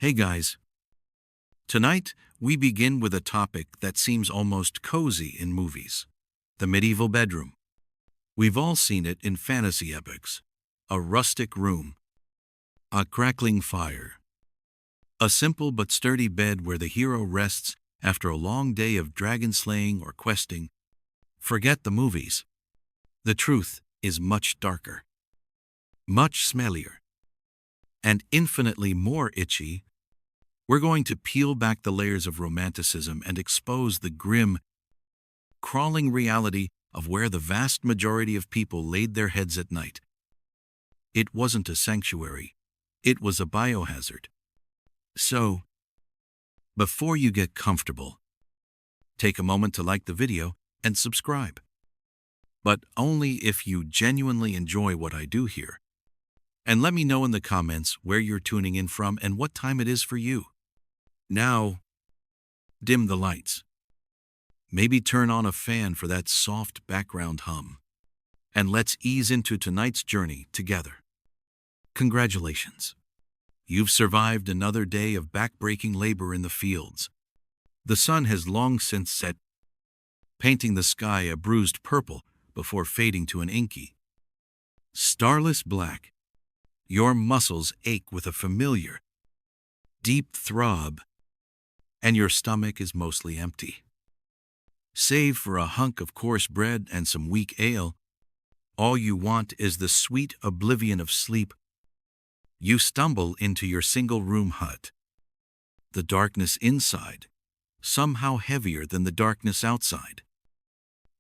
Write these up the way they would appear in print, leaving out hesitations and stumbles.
Hey guys, tonight we begin with a topic that seems almost cozy in movies: the medieval bedroom. We've all seen it in fantasy epics: a rustic room, a crackling fire, a simple but sturdy bed where the hero rests after a long day of dragon slaying or questing. Forget the movies. The truth is much darker, much smellier, and infinitely more itchy. We're going to peel back the layers of romanticism and expose the grim, crawling reality of where the vast majority of people laid their heads at night. It wasn't a sanctuary, it was a biohazard. So, before you get comfortable, take a moment to like the video and subscribe. But only if you genuinely enjoy what I do here. And let me know in the comments where you're tuning in from and what time it is for you. Now, dim the lights. Maybe turn on a fan for that soft background hum. And let's ease into tonight's journey together. Congratulations. You've survived another day of backbreaking labor in the fields. The sun has long since set, painting the sky a bruised purple before fading to an inky, starless black. Your muscles ache with a familiar, deep throb, and your stomach is mostly empty. Save for a hunk of coarse bread and some weak ale, all you want is the sweet oblivion of sleep. You stumble into your single-room hut. The darkness inside, somehow heavier than the darkness outside,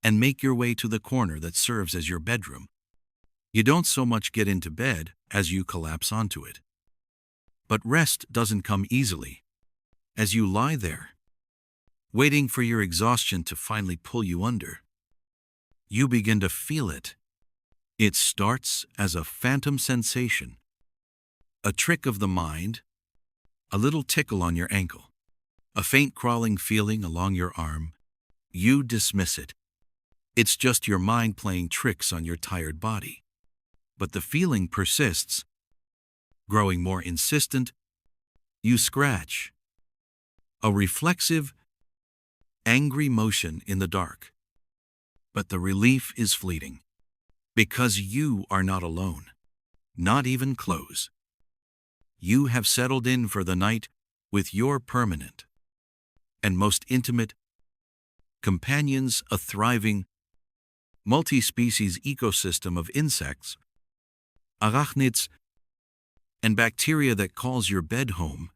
and make your way to the corner that serves as your bedroom. You don't so much get into bed as you collapse onto it. But rest doesn't come easily. As you lie there, waiting for your exhaustion to finally pull you under, you begin to feel it. It starts as a phantom sensation, a trick of the mind, a little tickle on your ankle, a faint crawling feeling along your arm. You dismiss it. It's just your mind playing tricks on your tired body. But the feeling persists, growing more insistent. You scratch. A reflexive, angry motion in the dark. But the relief is fleeting, because you are not alone, not even close. You have settled in for the night with your permanent and most intimate companions, a thriving, multi-species ecosystem of insects, arachnids, and bacteria that calls your bed home.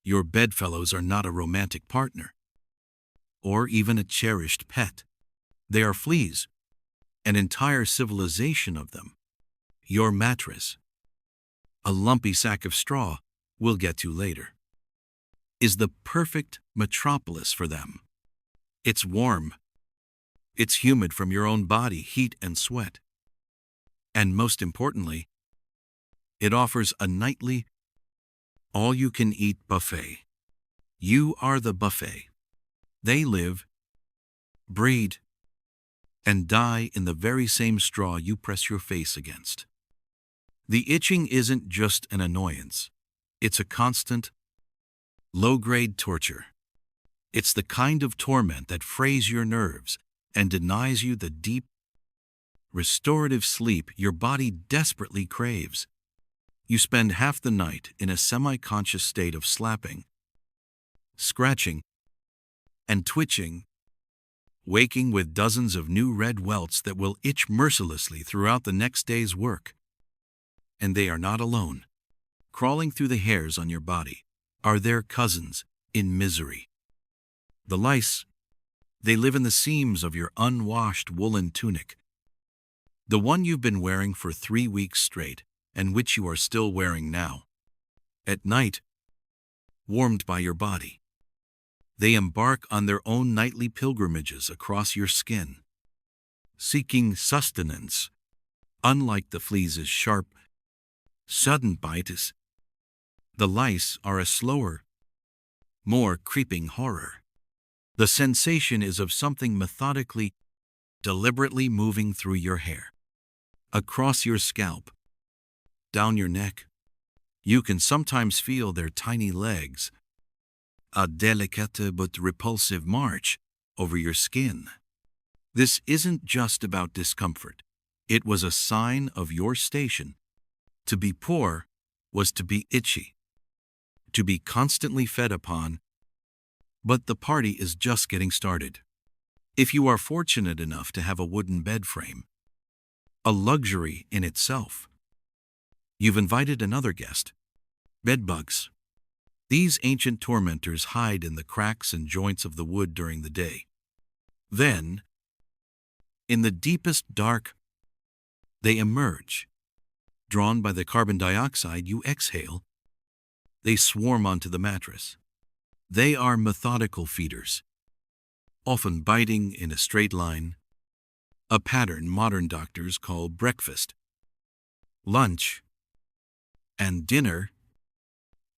Your bedfellows are not a romantic partner, or even a cherished pet. They are fleas, an entire civilization of them. Your mattress, a lumpy sack of straw we'll get to later, is the perfect metropolis for them. It's warm. It's humid from your own body heat and sweat. And most importantly, it offers a nightly, all-you-can-eat buffet. You are the buffet. They live, breed, and die in the very same straw you press your face against. The itching isn't just an annoyance. It's a constant, low-grade torture. It's the kind of torment that frays your nerves and denies you the deep, restorative sleep your body desperately craves. You spend half the night in a semi-conscious state of slapping, scratching, and twitching, waking with dozens of new red welts that will itch mercilessly throughout the next day's work. And they are not alone. Crawling through the hairs on your body are their cousins in misery. The lice. They live in the seams of your unwashed woolen tunic, the one you've been wearing for 3 weeks straight, and which you are still wearing now. At night, warmed by your body, they embark on their own nightly pilgrimages across your skin, seeking sustenance. Unlike the fleas' sharp, sudden bites, the lice are a slower, more creeping horror. The sensation is of something methodically, deliberately moving through your hair, across your scalp, down your neck, You can sometimes feel their tiny legs, a delicate but repulsive march over your skin. This isn't just about discomfort. It was a sign of your station. To be poor was to be itchy, to be constantly fed upon, but the party is just getting started. If you are fortunate enough to have a wooden bed frame, a luxury in itself, you've invited another guest. Bedbugs. These ancient tormentors hide in the cracks and joints of the wood during the day. Then, in the deepest dark, they emerge. Drawn by the carbon dioxide you exhale, they swarm onto the mattress. They are methodical feeders, often biting in a straight line, a pattern modern doctors call breakfast, lunch, and dinner.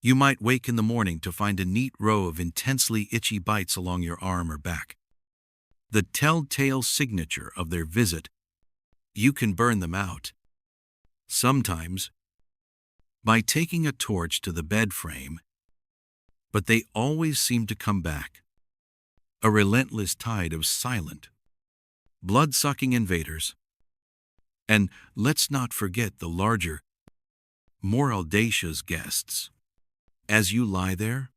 You might wake in the morning to find a neat row of intensely itchy bites along your arm or back. The telltale signature of their visit. You can burn them out, sometimes by taking a torch to the bed frame, but they always seem to come back. A relentless tide of silent, blood-sucking invaders. And let's not forget the larger, more audacious guests. As you lie there,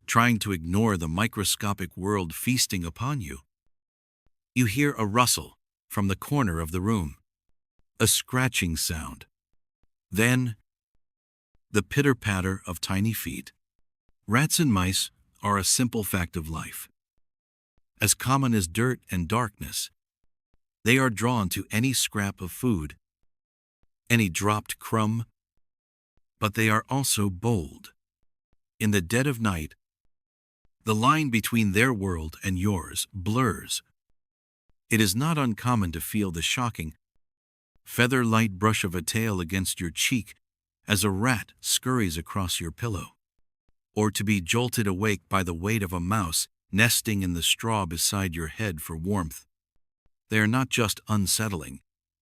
trying to ignore the microscopic world feasting upon you, you hear a rustle from the corner of the room, a scratching sound. Then, the pitter-patter of tiny feet. Rats and mice are a simple fact of life. As common as dirt and darkness, they are drawn to any scrap of food, any dropped crumb, but they are also bold. In the dead of night, the line between their world and yours blurs. It is not uncommon to feel the shocking, feather-light brush of a tail against your cheek as a rat scurries across your pillow, or to be jolted awake by the weight of a mouse nesting in the straw beside your head for warmth. They are not just unsettling,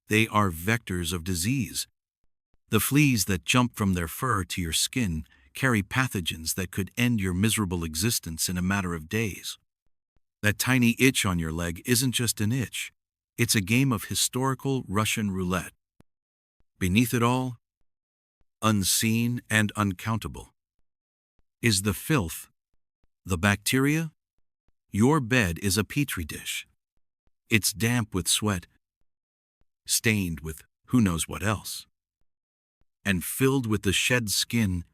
they are vectors of disease. The fleas that jump from their fur to your skin carry pathogens that could end your miserable existence in a matter of days. That tiny itch on your leg isn't just an itch, it's a game of historical Russian roulette. Beneath it all, unseen and uncountable, is the filth, the bacteria. Your bed is a petri dish. It's damp with sweat, stained with who knows what else, and filled with the shed skin,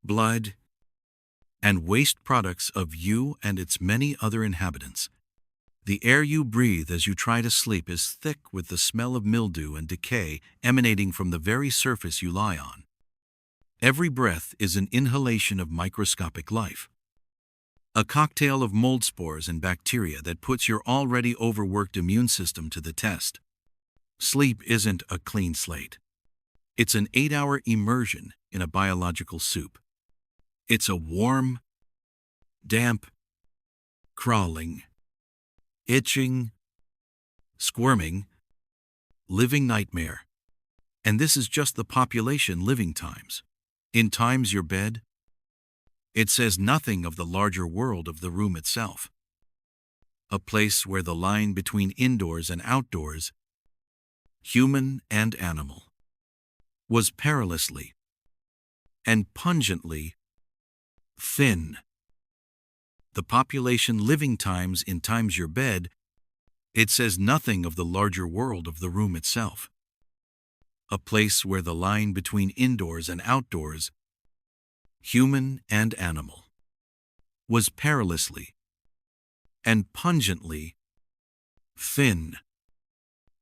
blood, and waste products of you and its many other inhabitants. The air you breathe as you try to sleep is thick with the smell of mildew and decay emanating from the very surface you lie on. Every breath is an inhalation of microscopic life, a cocktail of mold spores and bacteria that puts your already overworked immune system to the test. Sleep isn't a clean slate. It's an 8-hour immersion in a biological soup. It's a warm, damp, crawling, itching, squirming, living nightmare. And this is just the population living times. In times your bed, it says nothing of the larger world of the room itself. A place where the line between indoors and outdoors, human and animal, was perilously and pungently thin. The population living times in times your bed, it says nothing of the larger world of the room itself. A place where the line between indoors and outdoors, human and animal, was perilously and pungently thin.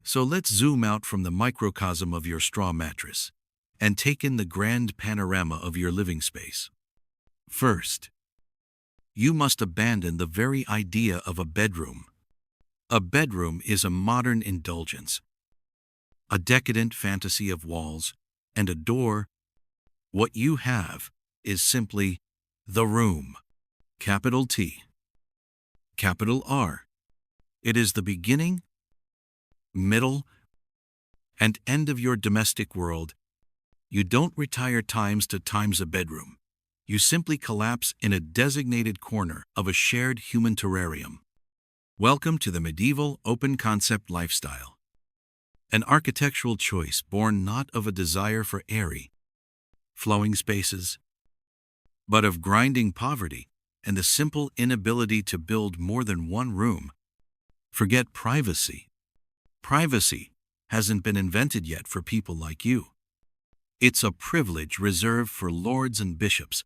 So let's zoom out from the microcosm of your straw mattress and take in the grand panorama of your living space. First, you must abandon the very idea of a bedroom. A bedroom is a modern indulgence, a decadent fantasy of walls and a door. What you have is simply the room. Capital T, capital R. It is the beginning, middle, and end of your domestic world, You don't retire times to times a bedroom. You simply collapse in a designated corner of a shared human terrarium. Welcome to the medieval open-concept lifestyle. An architectural choice born not of a desire for airy, flowing spaces, but of grinding poverty and the simple inability to build more than one room. Forget privacy. Privacy hasn't been invented yet for people like you. It's a privilege reserved for lords and bishops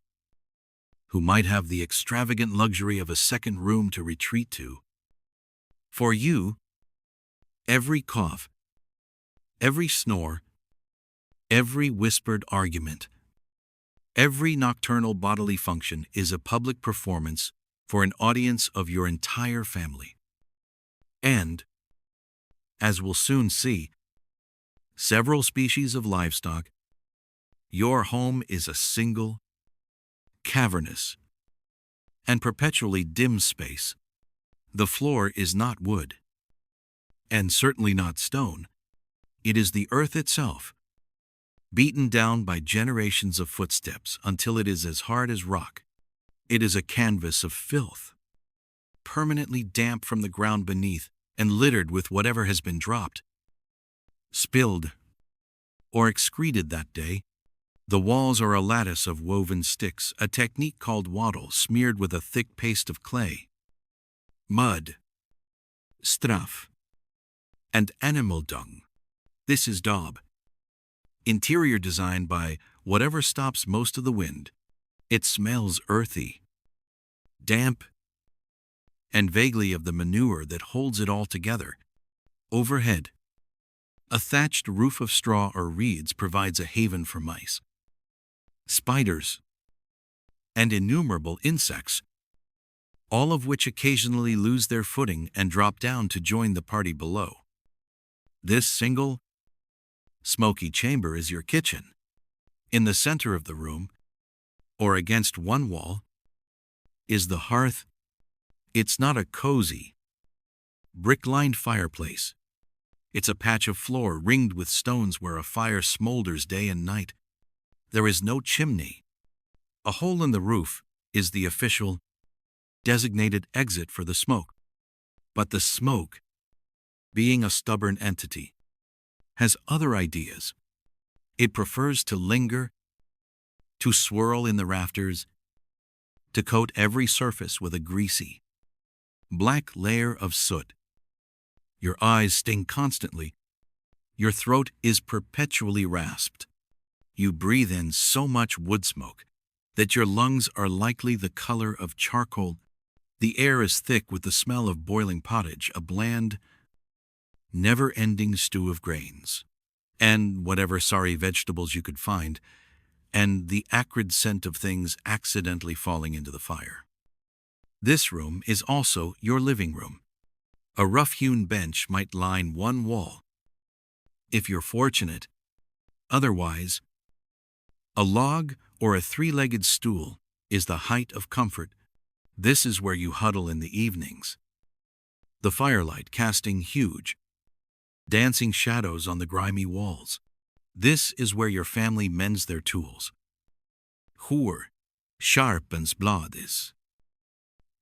who might have the extravagant luxury of a second room to retreat to. For you, every cough, every snore, every whispered argument, every nocturnal bodily function is a public performance for an audience of your entire family. And, as we'll soon see, several species of livestock, your home is a single, cavernous, and perpetually dim space. The floor is not wood, and certainly not stone. It is the earth itself, beaten down by generations of footsteps until it is as hard as rock. It is a canvas of filth, permanently damp from the ground beneath and littered with whatever has been dropped, spilled, or excreted that day. The walls are a lattice of woven sticks, a technique called wattle, smeared with a thick paste of clay, mud, straw, and animal dung. This is Daub. Interior design by whatever stops most of the wind. It smells earthy, damp, and vaguely of the manure that holds it all together. Overhead, a thatched roof of straw or reeds provides a haven for mice, spiders, and innumerable insects, all of which occasionally lose their footing and drop down to join the party below. This single, smoky chamber is your kitchen. In the center of the room, or against one wall, is the hearth. It's not a cozy, brick-lined fireplace. It's a patch of floor ringed with stones where a fire smolders day and night. There is no chimney. A hole in the roof is the official, designated exit for the smoke. But the smoke, being a stubborn entity, has other ideas. It prefers to linger, to swirl in the rafters, to coat every surface with a greasy, black layer of soot. Your eyes sting constantly. Your throat is perpetually rasped. You breathe in so much wood smoke that your lungs are likely the color of charcoal. The air is thick with the smell of boiling pottage, a bland, never-ending stew of grains, and whatever sorry vegetables you could find, and the acrid scent of things accidentally falling into the fire. This room is also your living room. A rough-hewn bench might line one wall, if you're fortunate. Otherwise, a log or a three-legged stool is the height of comfort. This is where you huddle in the evenings, the firelight casting huge, dancing shadows on the grimy walls. This is where your family mends their tools. Hoor sharpens blades,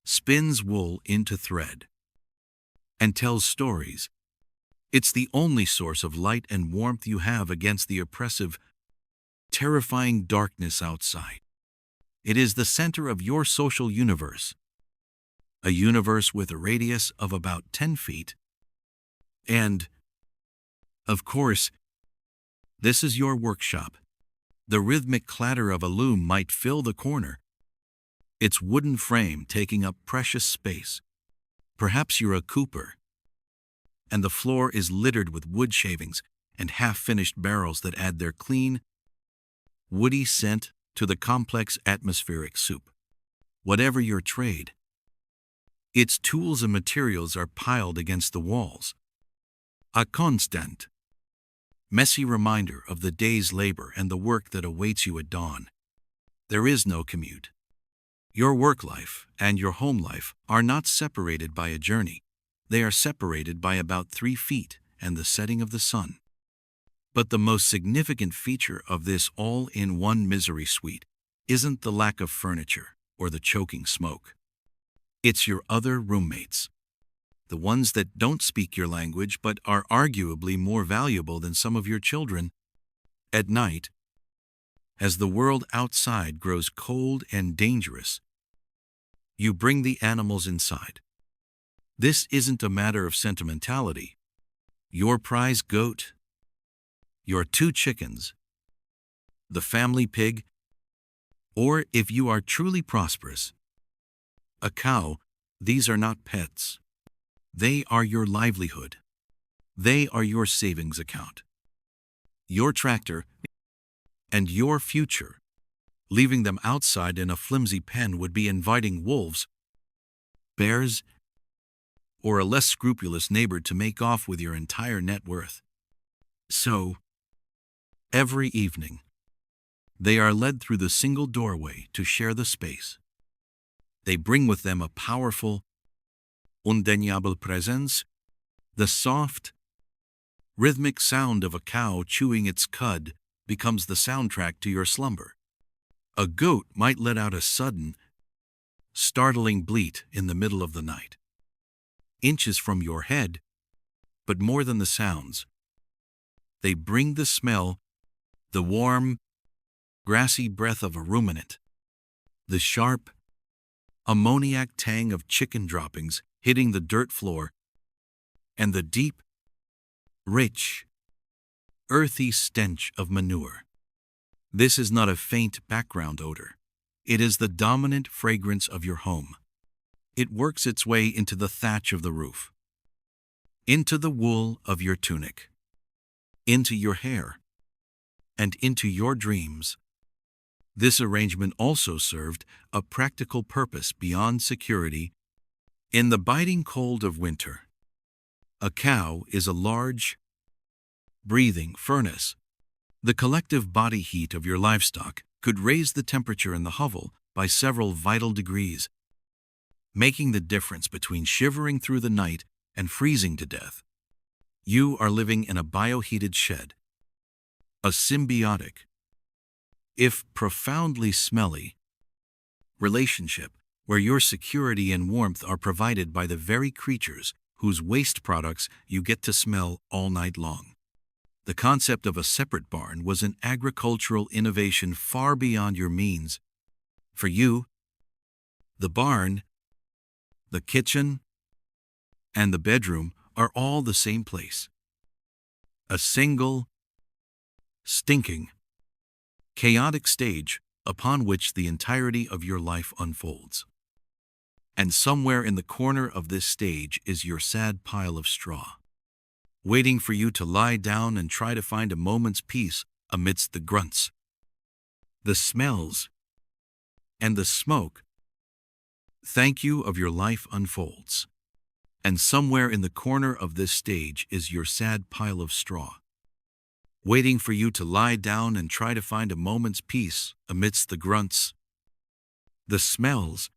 spins wool into thread, and tells stories. It's the only source of light and warmth you have against the oppressive, terrifying darkness outside. It is the center of your social universe, a universe with a radius of about 10 feet. And, of course, this is your workshop. The rhythmic clatter of a loom might fill the corner, its wooden frame taking up precious space. Perhaps you're a cooper, and the floor is littered with wood shavings and half-finished barrels that add their clean, woody scent to the complex atmospheric soup. Whatever your trade, its tools and materials are piled against the walls. A constant, messy reminder of the day's labor and the work that awaits you at dawn. There is no commute. Your work life and your home life are not separated by a journey. They are separated by about 3 feet and the setting of the sun. But the most significant feature of this all-in-one misery suite isn't the lack of furniture or the choking smoke. It's your other roommates, the ones that don't speak your language but are arguably more valuable than some of your children. At night, as the world outside grows cold and dangerous, you bring the animals inside. This isn't a matter of sentimentality. Your prize goat, your 2 chickens, the family pig, or if you are truly prosperous, a cow. These are not pets. They are your livelihood. They are your savings account, your tractor, and your future. Leaving them outside in a flimsy pen would be inviting wolves, bears, or a less scrupulous neighbor to make off with your entire net worth. So, every evening, they are led through the single doorway to share the space. They bring with them a powerful, undeniable presence, the soft, rhythmic sound of a cow chewing its cud becomes the soundtrack to your slumber. A goat might let out a sudden, startling bleat in the middle of the night, inches from your head, but more than the sounds, they bring the smell, the warm, grassy breath of a ruminant, the sharp, ammoniac tang of chicken droppings hitting the dirt floor, and the deep, rich, earthy stench of manure. This is not a faint background odor. It is the dominant fragrance of your home. It works its way into the thatch of the roof, into the wool of your tunic, into your hair, and into your dreams. This arrangement also served a practical purpose beyond security. In the biting cold of winter, a cow is a large, breathing furnace. The collective body heat of your livestock could raise the temperature in the hovel by several vital degrees, making the difference between shivering through the night and freezing to death. You are living in a bioheated shed, a symbiotic, if profoundly smelly, relationship where your security and warmth are provided by the very creatures whose waste products you get to smell all night long. The concept of a separate barn was an agricultural innovation far beyond your means. For you, the barn, the kitchen, and the bedroom are all the same place. A single, stinking, chaotic stage upon which the entirety of your life unfolds. And somewhere in the corner of this stage is your sad pile of straw, waiting for you to lie down and try to find a moment's peace amidst the grunts, the smells, and the smoke. Thank you of your life unfolds. And somewhere in the corner of this stage is your sad pile of straw, waiting for you to lie down and try to find a moment's peace amidst the grunts, the smells,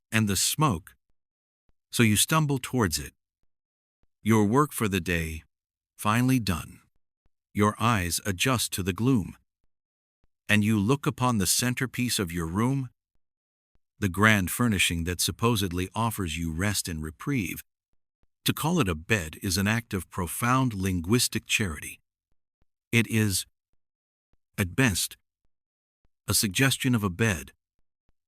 and the smoke. So you stumble towards it, your work for the day finally done. Your eyes adjust to the gloom, and you look upon the centerpiece of your room, the grand furnishing that supposedly offers you rest and reprieve. To call it a bed is an act of profound linguistic charity. It is, at best, a suggestion of a bed,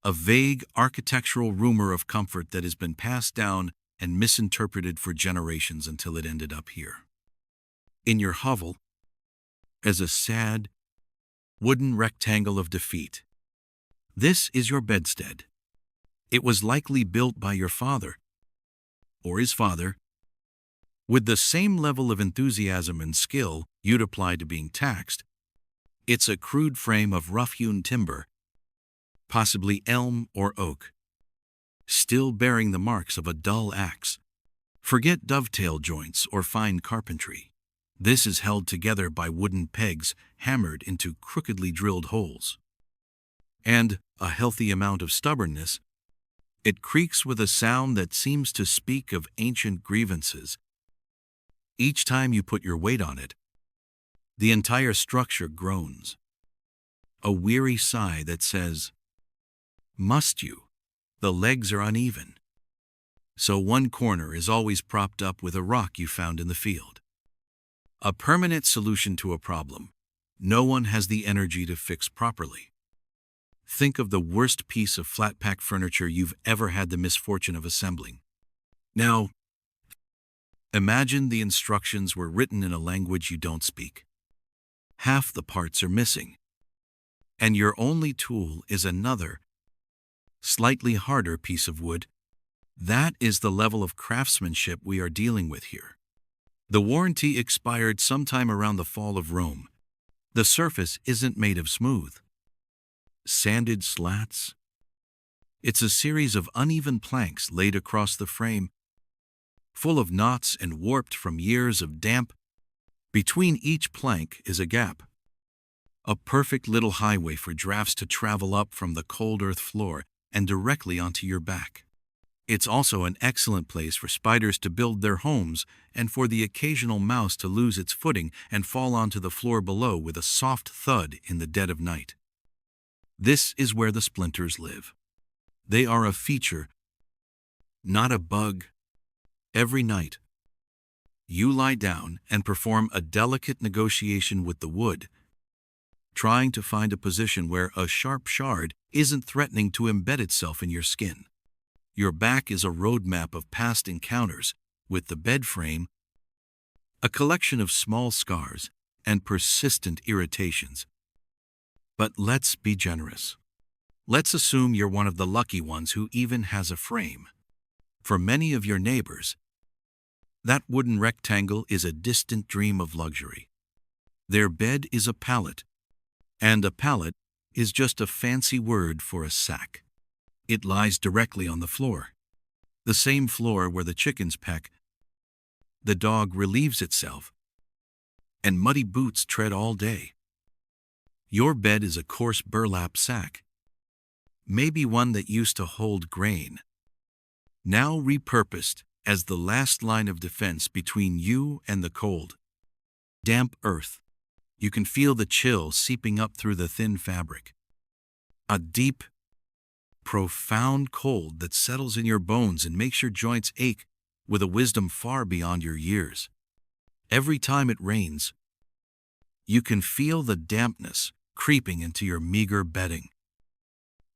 a vague architectural rumor of comfort that has been passed down and misinterpreted for generations until it ended up here, in your hovel, as a sad, wooden rectangle of defeat. This is your bedstead. It was likely built by your father, or his father, with the same level of enthusiasm and skill you'd apply to being taxed. It's a crude frame of rough-hewn timber, possibly elm or oak, still bearing the marks of a dull axe. Forget dovetail joints or fine carpentry. This is held together by wooden pegs hammered into crookedly drilled holes. And a healthy amount of stubbornness. It creaks with a sound that seems to speak of ancient grievances. Each time you put your weight on it, The entire structure groans. A weary sigh that says, "Must you?" The legs are uneven. So one corner is always propped up with a rock you found in the field. A permanent solution to a problem no one has the energy to fix properly. Think of the worst piece of flat-pack furniture you've ever had the misfortune of assembling. Now, imagine the instructions were written in a language you don't speak. Half the parts are missing, and your only tool is another, slightly harder piece of wood. That is the level of craftsmanship we are dealing with here. The warranty expired sometime around the fall of Rome. The surface isn't made of smooth, sanded slats. It's a series of uneven planks laid across the frame, full of knots and warped from years of damp. Between each plank is a gap, a perfect little highway for drafts to travel up from the cold earth floor and directly onto your back. It's also an excellent place for spiders to build their homes and for the occasional mouse to lose its footing and fall onto the floor below with a soft thud in the dead of night. This is where the splinters live. They are a feature, not a bug. Every night, you lie down and perform a delicate negotiation with the wood, trying to find a position where a sharp shard isn't threatening to embed itself in your skin. Your back is a roadmap of past encounters with the bed frame, a collection of small scars and persistent irritations. But let's be generous. Let's assume you're one of the lucky ones who even has a frame. For many of your neighbors, that wooden rectangle is a distant dream of luxury. Their bed is a pallet, and a pallet is just a fancy word for a sack. It lies directly on the floor, the same floor where the chickens peck, the dog relieves itself, and muddy boots tread all day. Your bed is a coarse burlap sack, maybe one that used to hold grain, now repurposed as the last line of defense between you and the cold, damp earth. You can feel the chill seeping up through the thin fabric. A deep, profound cold that settles in your bones and makes your joints ache with a wisdom far beyond your years. Every time it rains, you can feel the dampness creeping into your meager bedding.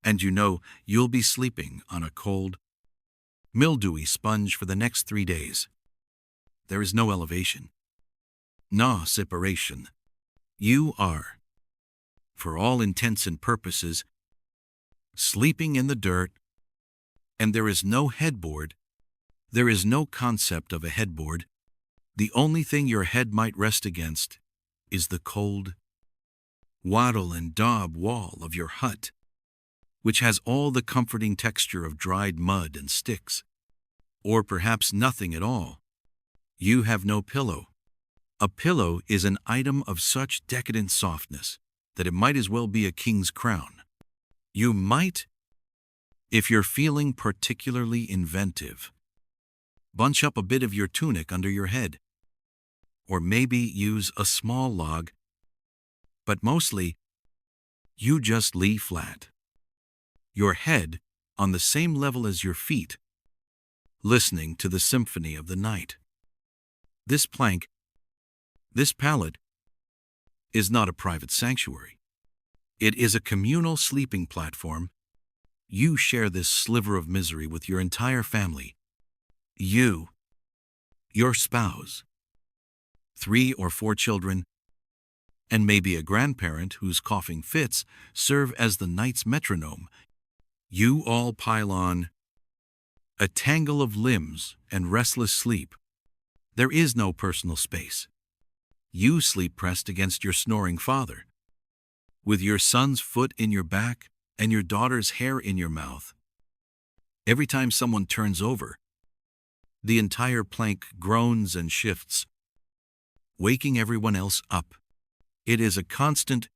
And you know you'll be sleeping on a cold, mildewy sponge for the next 3 days. There is no elevation, no separation. You are, for all intents and purposes, sleeping in the dirt, and there is no headboard. There is no concept of a headboard. The only thing your head might rest against is the cold Wattle and Daub wall of your hut, which has all the comforting texture of dried mud and sticks. Or perhaps nothing at all. You have no pillow. A pillow is an item of such decadent softness that it might as well be a king's crown. You might, if you're feeling particularly inventive, bunch up a bit of your tunic under your head, or maybe use a small log, but mostly, you just lie flat, your head on the same level as your feet, listening to the symphony of the night. This plank, this pallet, is not a private sanctuary. It is a communal sleeping platform. You share this sliver of misery with your entire family. You, your spouse, 3 or 4 children, and maybe a grandparent whose coughing fits serve as the night's metronome. You all pile on, a tangle of limbs and restless sleep. There is no personal space. You sleep pressed against your snoring father, with your son's foot in your back and your daughter's hair in your mouth. Every time someone turns over, the entire plank groans and shifts, waking everyone else up. It is a constant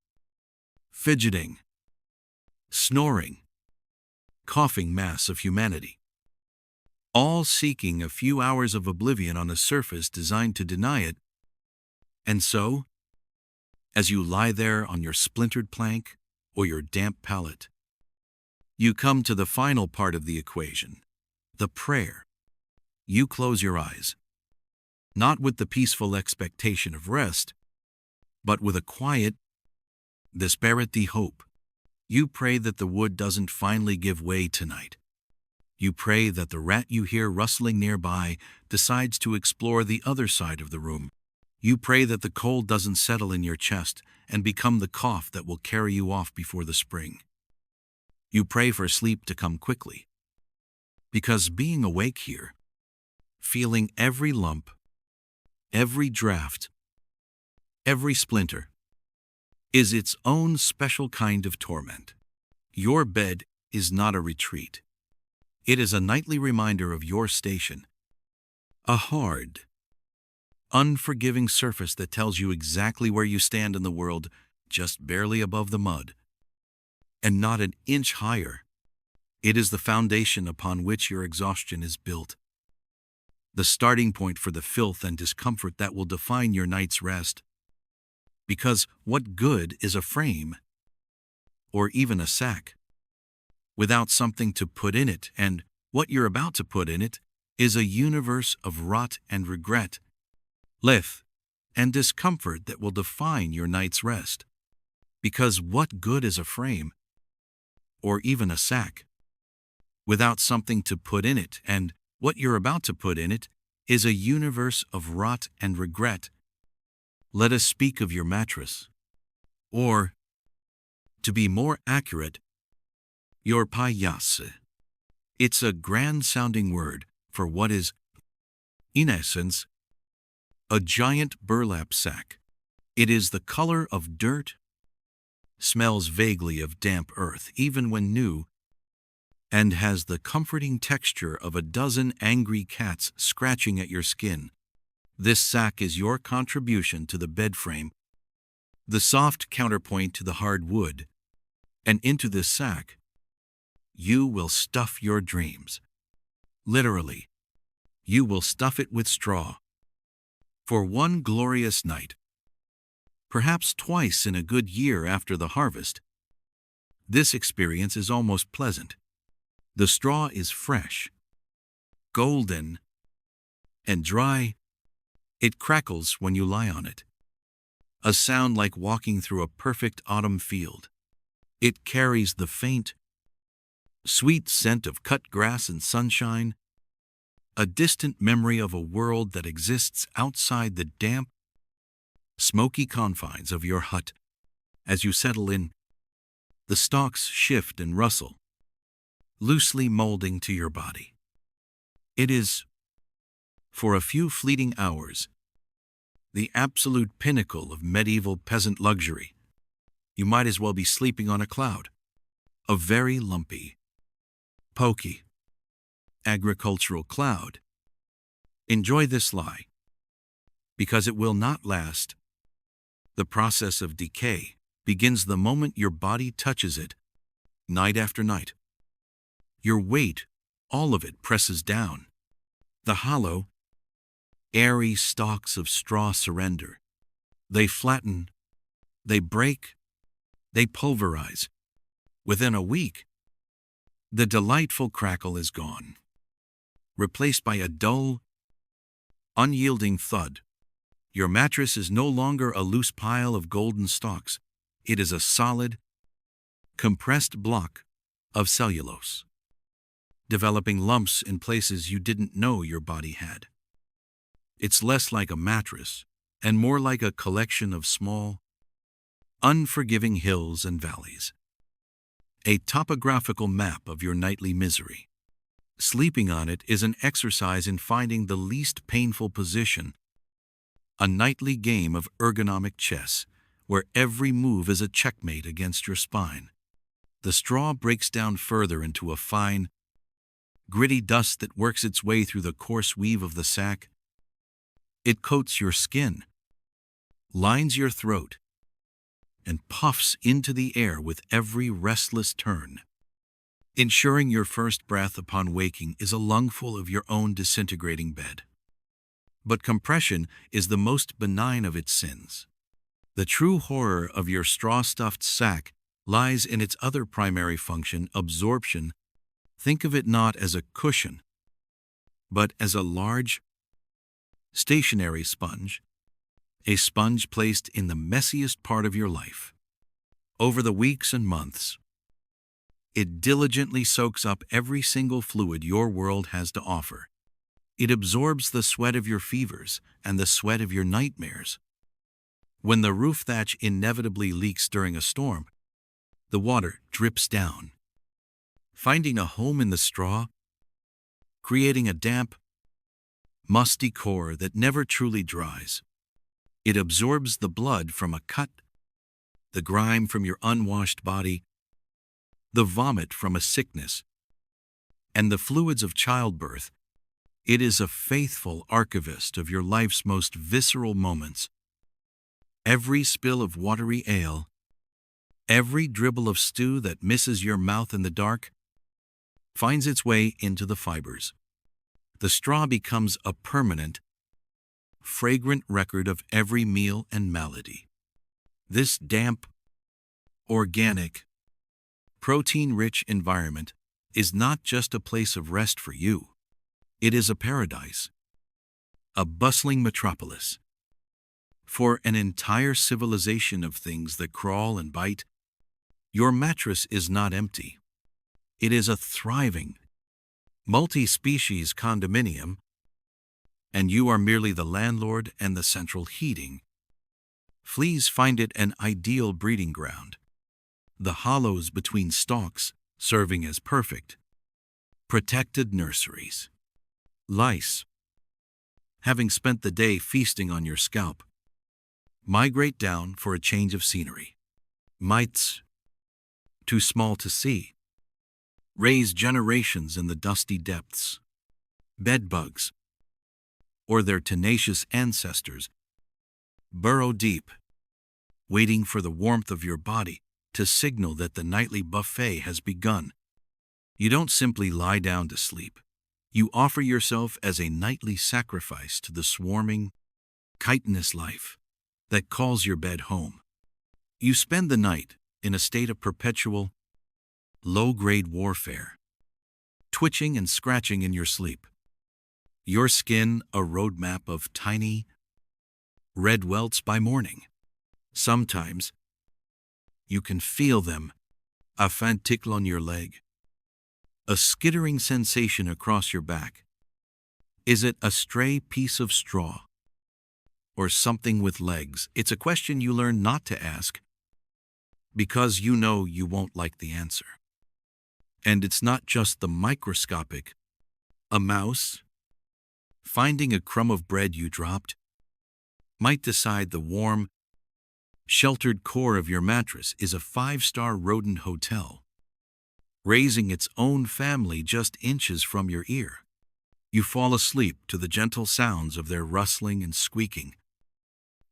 fidgeting, snoring, coughing mass of humanity, all seeking a few hours of oblivion on a surface designed to deny it. And so, As you lie there on your splintered plank or your damp pallet, you come to the final part of the equation, the prayer. You close your eyes, not with the peaceful expectation of rest, but with a quiet, desperate hope. You pray that the wood doesn't finally give way tonight. You pray that the rat you hear rustling nearby decides to explore the other side of the room. You pray that the cold doesn't settle in your chest and become the cough that will carry you off before the spring. You pray for sleep to come quickly. Because being awake here, feeling every lump, every draft, every splinter, is its own special kind of torment. Your bed is not a retreat. It is a nightly reminder of your station. A hard, unforgiving surface that tells you exactly where you stand in the world, just barely above the mud, and not an inch higher. It is the foundation upon which your exhaustion is built, the starting point for the filth and discomfort that will define your night's rest. Because what good is a frame, or even a sack, without something to put in it, and what you're about to put in it is a universe of rot and regret, leth, and discomfort that will define your night's rest. Because what good is a frame, or even a sack, without something to put in it, and what you're about to put in it is a universe of rot and regret. Let us speak of your mattress, or, to be more accurate, your paillasse. It's a grand-sounding word for what is, in essence, a giant burlap sack. It is the color of dirt, smells vaguely of damp earth even when new, and has the comforting texture of a dozen angry cats scratching at your skin. This sack is your contribution to the bed frame, the soft counterpoint to the hard wood, and into this sack, you will stuff your dreams. Literally, you will stuff it with straw. For one glorious night, perhaps twice in a good year after the harvest, this experience is almost pleasant. The straw is fresh, golden, and dry. It crackles when you lie on it, a sound like walking through a perfect autumn field. It carries the faint, sweet scent of cut grass and sunshine, a distant memory of a world that exists outside the damp, smoky confines of your hut. As you settle in, the stalks shift and rustle, loosely molding to your body. It is, for a few fleeting hours, the absolute pinnacle of medieval peasant luxury. You might as well be sleeping on a cloud, a very lumpy, pokey, agricultural cloud. Enjoy this lie, because it will not last. The process of decay begins the moment your body touches it, night after night. Your weight, all of it, presses down. The hollow, airy stalks of straw surrender. They flatten, they break, they pulverize. Within a week, the delightful crackle is gone, replaced by a dull, unyielding thud. Your mattress is no longer a loose pile of golden stalks. It is a solid, compressed block of cellulose, developing lumps in places you didn't know your body had. It's less like a mattress and more like a collection of small, unforgiving hills and valleys. A topographical map of your nightly misery. Sleeping on it is an exercise in finding the least painful position, a nightly game of ergonomic chess where every move is a checkmate against your spine. The straw breaks down further into a fine, gritty dust that works its way through the coarse weave of the sack. It coats your skin, lines your throat, and puffs into the air with every restless turn. Ensuring your first breath upon waking is a lungful of your own disintegrating bed. But compression is the most benign of its sins. The true horror of your straw-stuffed sack lies in its other primary function, absorption. Think of it not as a cushion, but as a large, stationary sponge, a sponge placed in the messiest part of your life. Over the weeks and months, it diligently soaks up every single fluid your world has to offer. It absorbs the sweat of your fevers and the sweat of your nightmares. When the roof thatch inevitably leaks during a storm, the water drips down, finding a home in the straw, creating a damp, musty core that never truly dries. It absorbs the blood from a cut, the grime from your unwashed body, the vomit from a sickness, and the fluids of childbirth. It is a faithful archivist of your life's most visceral moments. Every spill of watery ale, every dribble of stew that misses your mouth in the dark, finds its way into the fibers. The straw becomes a permanent, fragrant record of every meal and malady. This damp, organic, protein-rich environment is not just a place of rest for you. It is a paradise, a bustling metropolis. For an entire civilization of things that crawl and bite, your mattress is not empty. It is a thriving, multi-species condominium, and you are merely the landlord and the central heating. Fleas find it an ideal breeding ground, the hollows between stalks serving as perfect, protected nurseries. Lice, having spent the day feasting on your scalp, migrate down for a change of scenery. Mites, too small to see, raise generations in the dusty depths. Bedbugs, or their tenacious ancestors, burrow deep, waiting for the warmth of your body to signal that the nightly buffet has begun. You don't simply lie down to sleep. You offer yourself as a nightly sacrifice to the swarming, chitinous life that calls your bed home. You spend the night in a state of perpetual, low-grade warfare, twitching and scratching in your sleep. Your skin a roadmap of tiny, red welts by morning. Sometimes, you can feel them, a faint tickle on your leg, a skittering sensation across your back. Is it a stray piece of straw? Or something with legs? It's a question you learn not to ask, because you know you won't like the answer. And it's not just the microscopic. A mouse, finding a crumb of bread you dropped, might decide the warm, sheltered core of your mattress is a 5-star rodent hotel, raising its own family just inches from your ear. You fall asleep to the gentle sounds of their rustling and squeaking,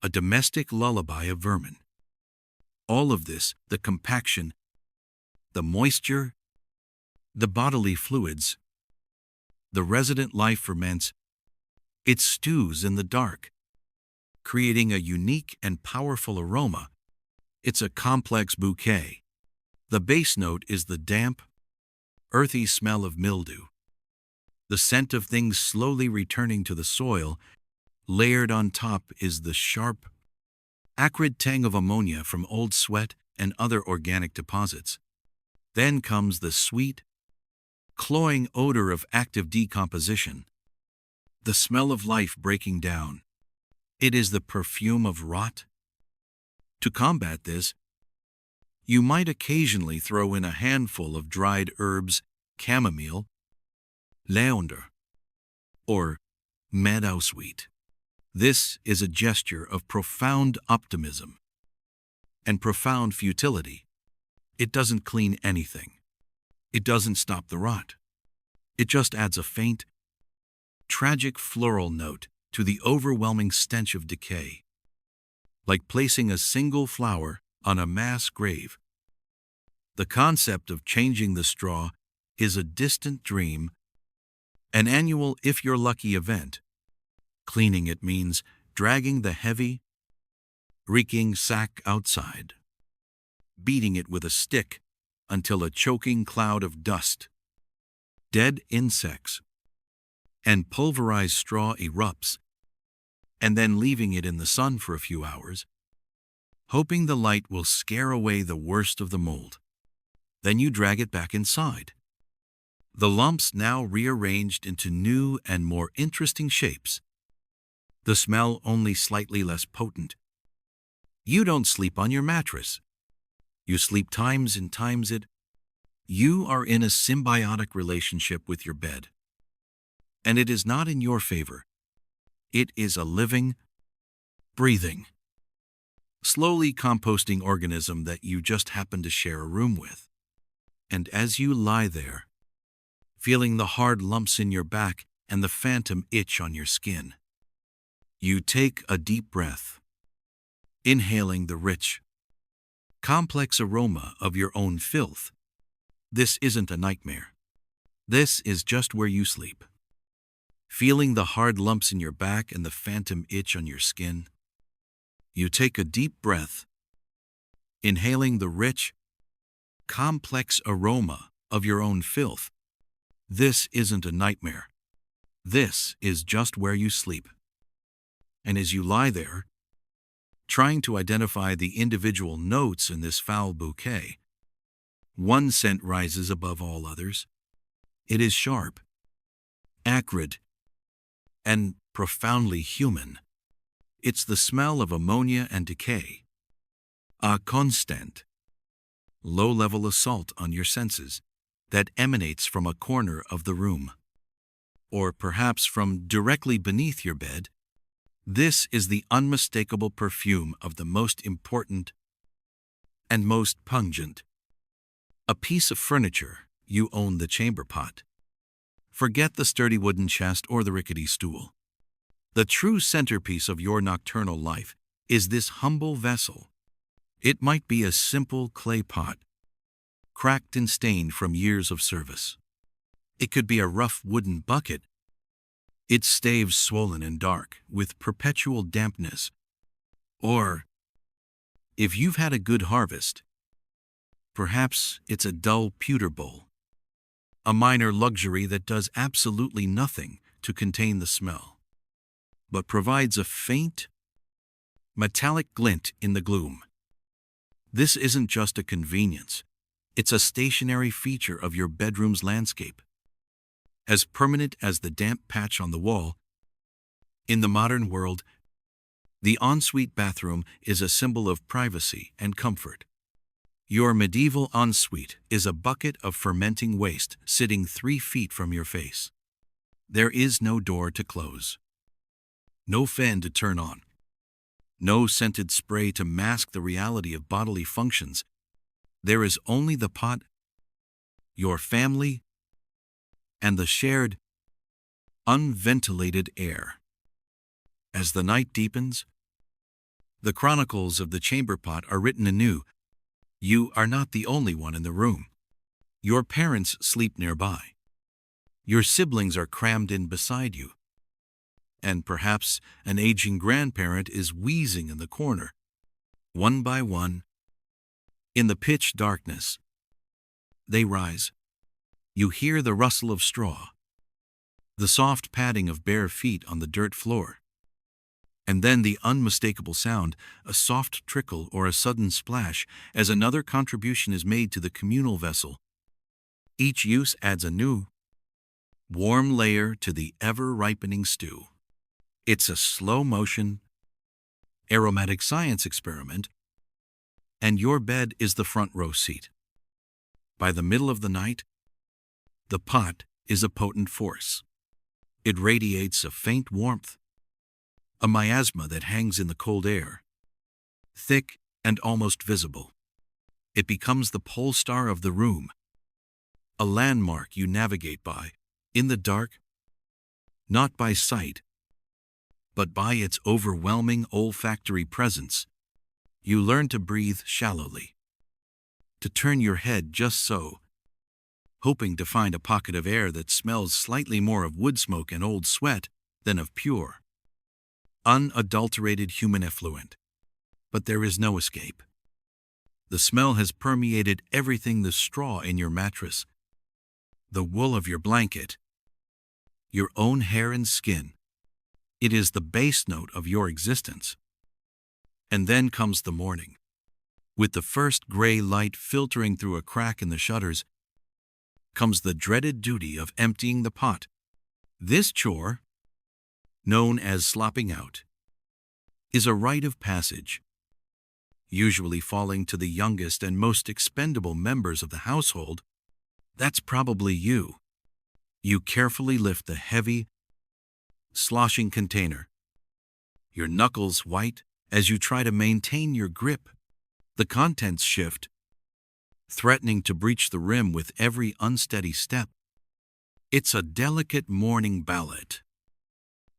a domestic lullaby of vermin. All of this, the compaction, the moisture, the bodily fluids, the resident life ferments, it stews in the dark, creating a unique and powerful aroma. It's a complex bouquet. The base note is the damp, earthy smell of mildew, the scent of things slowly returning to the soil. Layered on top is the sharp, acrid tang of ammonia from old sweat and other organic deposits. Then comes the sweet, cloying odor of active decomposition, the smell of life breaking down. It is the perfume of rot. To combat this, you might occasionally throw in a handful of dried herbs, chamomile, lavender, or meadowsweet. This is a gesture of profound optimism and profound futility. It doesn't clean anything. It doesn't stop the rot. It just adds a faint, tragic floral note to the overwhelming stench of decay, like placing a single flower on a mass grave. The concept of changing the straw is a distant dream, an annual if you're lucky event. Cleaning it means dragging the heavy, reeking sack outside, beating it with a stick until a choking cloud of dust, dead insects, and pulverized straw erupts, and then leaving it in the sun for a few hours, hoping the light will scare away the worst of the mold. Then you drag it back inside. The lumps now rearranged into new and more interesting shapes. The smell only slightly less potent. You don't sleep on your mattress. You sleep times and times it. You are in a symbiotic relationship with your bed. And it is not in your favor. It is a living, breathing, slowly composting organism that you just happen to share a room with. And as you lie there, feeling the hard lumps in your back and the phantom itch on your skin, you take a deep breath, inhaling the rich, complex aroma of your own filth. This isn't a nightmare. This is just where you sleep. Feeling the hard lumps in your back and the phantom itch on your skin, you take a deep breath, inhaling the rich, complex aroma of your own filth. This isn't a nightmare. This is just where you sleep. And as you lie there, trying to identify the individual notes in this foul bouquet, one scent rises above all others. It is sharp, acrid, and profoundly human. It's the smell of ammonia and decay. A constant, low-level assault on your senses that emanates from a corner of the room, or perhaps from directly beneath your bed. This is the unmistakable perfume of the most important and most pungent. A piece of furniture, you own the chamber pot. Forget the sturdy wooden chest or the rickety stool. The true centerpiece of your nocturnal life is this humble vessel. It might be a simple clay pot, cracked and stained from years of service. It could be a rough wooden bucket, its staves swollen and dark with perpetual dampness. Or, if you've had a good harvest, perhaps it's a dull pewter bowl, a minor luxury that does absolutely nothing to contain the smell, but provides a faint, metallic glint in the gloom. This isn't just a convenience, it's a stationary feature of your bedroom's landscape, as permanent as the damp patch on the wall. In the modern world, the ensuite bathroom is a symbol of privacy and comfort. Your medieval ensuite is a bucket of fermenting waste sitting 3 feet from your face. There is no door to close, no fan to turn on, no scented spray to mask the reality of bodily functions. There is only the pot, your family, and the shared, unventilated air. As the night deepens, the chronicles of the chamber pot are written anew. You are not the only one in the room. Your parents sleep nearby. Your siblings are crammed in beside you. And perhaps an aging grandparent is wheezing in the corner. One by one, in the pitch darkness, they rise. You hear the rustle of straw, the soft padding of bare feet on the dirt floor, and then the unmistakable sound, a soft trickle or a sudden splash, as another contribution is made to the communal vessel. Each use adds a new, warm layer to the ever-ripening stew. It's a slow-motion, aromatic science experiment, and your bed is the front row seat. By the middle of the night, the pot is a potent force. It radiates a faint warmth, a miasma that hangs in the cold air, thick and almost visible. It becomes the pole star of the room, a landmark you navigate by, in the dark, not by sight, but by its overwhelming olfactory presence. You learn to breathe shallowly, to turn your head just so, hoping to find a pocket of air that smells slightly more of wood smoke and old sweat than of pure, unadulterated human effluent. but there is no escape. The smell has permeated everything: the straw in your mattress, the wool of your blanket, your own hair and skin. It is the base note of your existence. And then comes the morning. With the first gray light filtering through a crack in the shutters, comes the dreaded duty of emptying the pot. This chore, known as slopping out, is a rite of passage, usually falling to the youngest and most expendable members of the household. That's probably you. You carefully lift the heavy, sloshing container, your knuckles white as you try to maintain your grip. The contents shift, threatening to breach the rim with every unsteady step. It's a delicate morning ballet,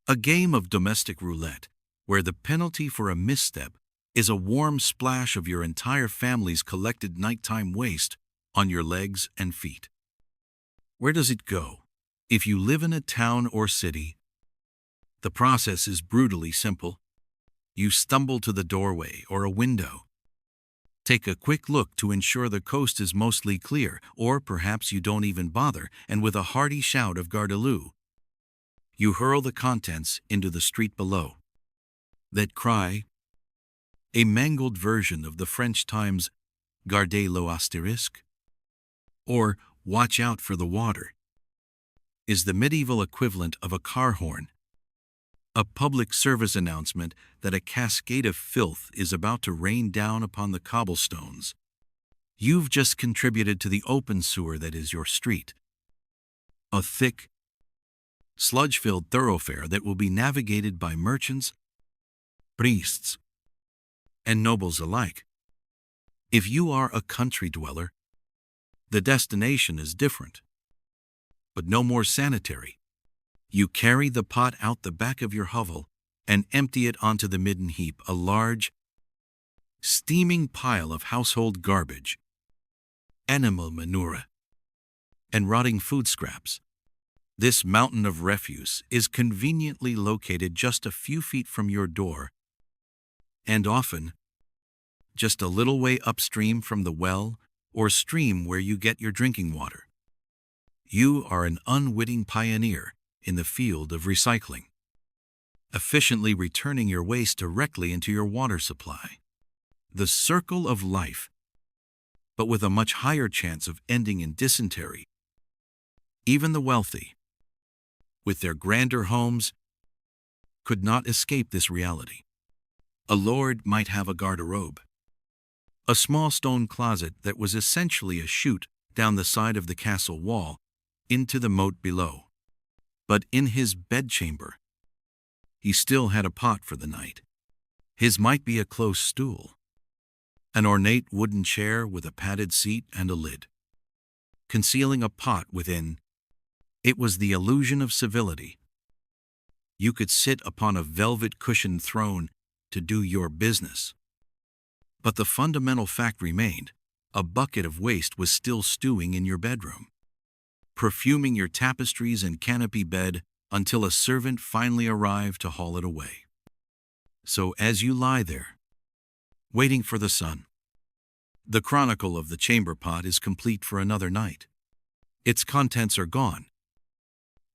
a game of domestic roulette, where the penalty for a misstep is a warm splash of your entire family's collected nighttime waste on your legs and feet. Where does it go? If you live in a town or city, the process is brutally simple. You stumble to the doorway or a window. Take a quick look to ensure the coast is mostly clear, or perhaps you don't even bother, and with a hearty shout of Gardeloo, you hurl the contents into the street below. That cry, a mangled version of the French Times Gardez l'eau asterisk, or watch out for the water, is the medieval equivalent of a car horn, a public service announcement that a cascade of filth is about to rain down upon the cobblestones. You've just contributed to the open sewer that is your street, a thick, sludge-filled thoroughfare that will be navigated by merchants, priests, and nobles alike. If you are a country dweller, the destination is different, but no more sanitary. You carry the pot out the back of your hovel and empty it onto the midden heap, a large, steaming pile of household garbage, animal manure, and rotting food scraps. This mountain of refuse is conveniently located just a few feet from your door, and often just a little way upstream from the well or stream where you get your drinking water. You are an unwitting pioneer in the field of recycling, efficiently returning your waste directly into your water supply. The circle of life, but with a much higher chance of ending in dysentery. Even the wealthy, with their grander homes, could not escape this reality. A lord might have a garderobe, a small stone closet that was essentially a chute down the side of the castle wall into the moat below. But in his bedchamber, he still had a pot for the night. His might be a close stool, an ornate wooden chair with a padded seat and a lid, concealing a pot within. It was the illusion of civility. You could sit upon a velvet-cushioned throne to do your business. But the fundamental fact remained: a bucket of waste was still stewing in your bedroom, perfuming your tapestries and canopy bed until a servant finally arrived to haul it away. So as you lie there, waiting for the sun, the chronicle of the chamber pot is complete for another night. Its contents are gone,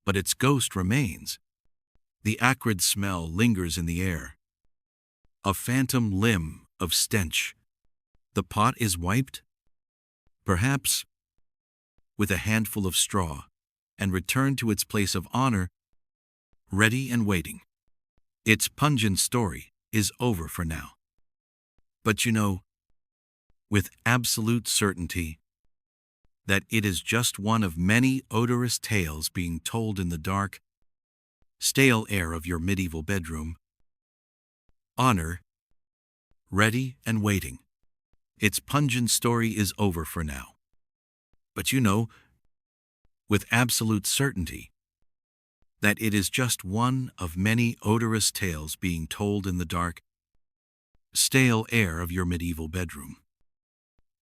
but its ghost remains. The acrid smell lingers in the air, a phantom limb of stench. The pot is wiped, perhaps with a handful of straw, and returned to its place of honor, ready and waiting. Its pungent story is over for now. But you know, with absolute certainty, that it is just one of many odorous tales being told in the dark, stale air of your medieval bedroom. Honor, ready and waiting. Its pungent story is over for now. But you know, with absolute certainty, that it is just one of many odorous tales being told in the dark, stale air of your medieval bedroom.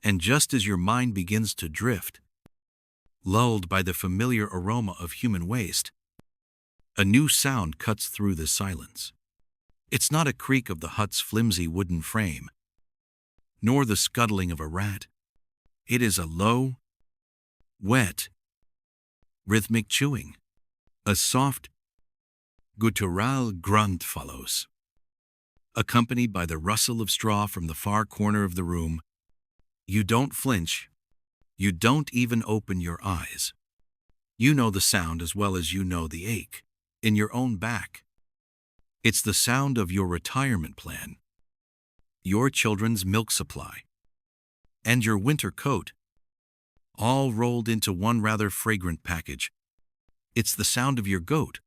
And just as your mind begins to drift, lulled by the familiar aroma of human waste, a new sound cuts through the silence. It's not a creak of the hut's flimsy wooden frame, nor the scuttling of a rat. It is a low, wet, rhythmic chewing. A soft, guttural grunt follows, accompanied by the rustle of straw from the far corner of the room. You don't flinch. You don't even open your eyes. You know the sound as well as you know the ache in your own back. It's the sound of your retirement plan, your children's milk supply, and your winter coat, all rolled into one rather fragrant package. It's the sound of your goat.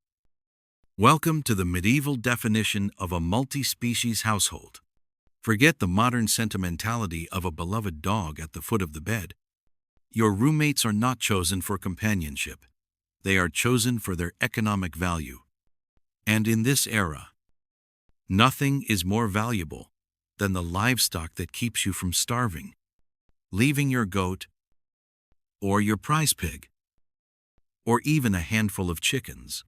Welcome to the medieval definition of a multi-species household. Forget the modern sentimentality of a beloved dog at the foot of the bed. Your roommates are not chosen for companionship. They are chosen for their economic value. And in this era, nothing is more valuable than the livestock that keeps you from starving, leaving your goat, or your prize pig, or even a handful of chickens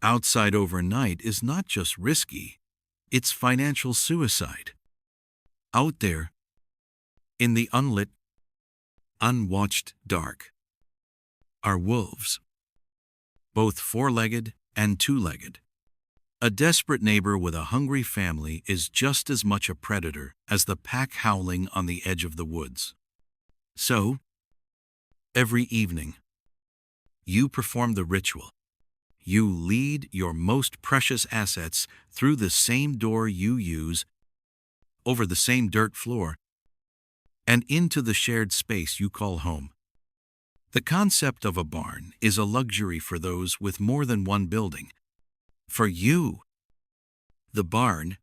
outside overnight is not just risky, it's financial suicide. Out there, in the unlit, unwatched dark, are wolves, both four-legged and two-legged. A desperate neighbor with a hungry family is just as much a predator as the pack howling on the edge of the woods. So, every evening, you perform the ritual. You lead your most precious assets through the same door you use, over the same dirt floor, and into the shared space you call home. The concept of a barn is a luxury for those with more than one building. For you, the barn,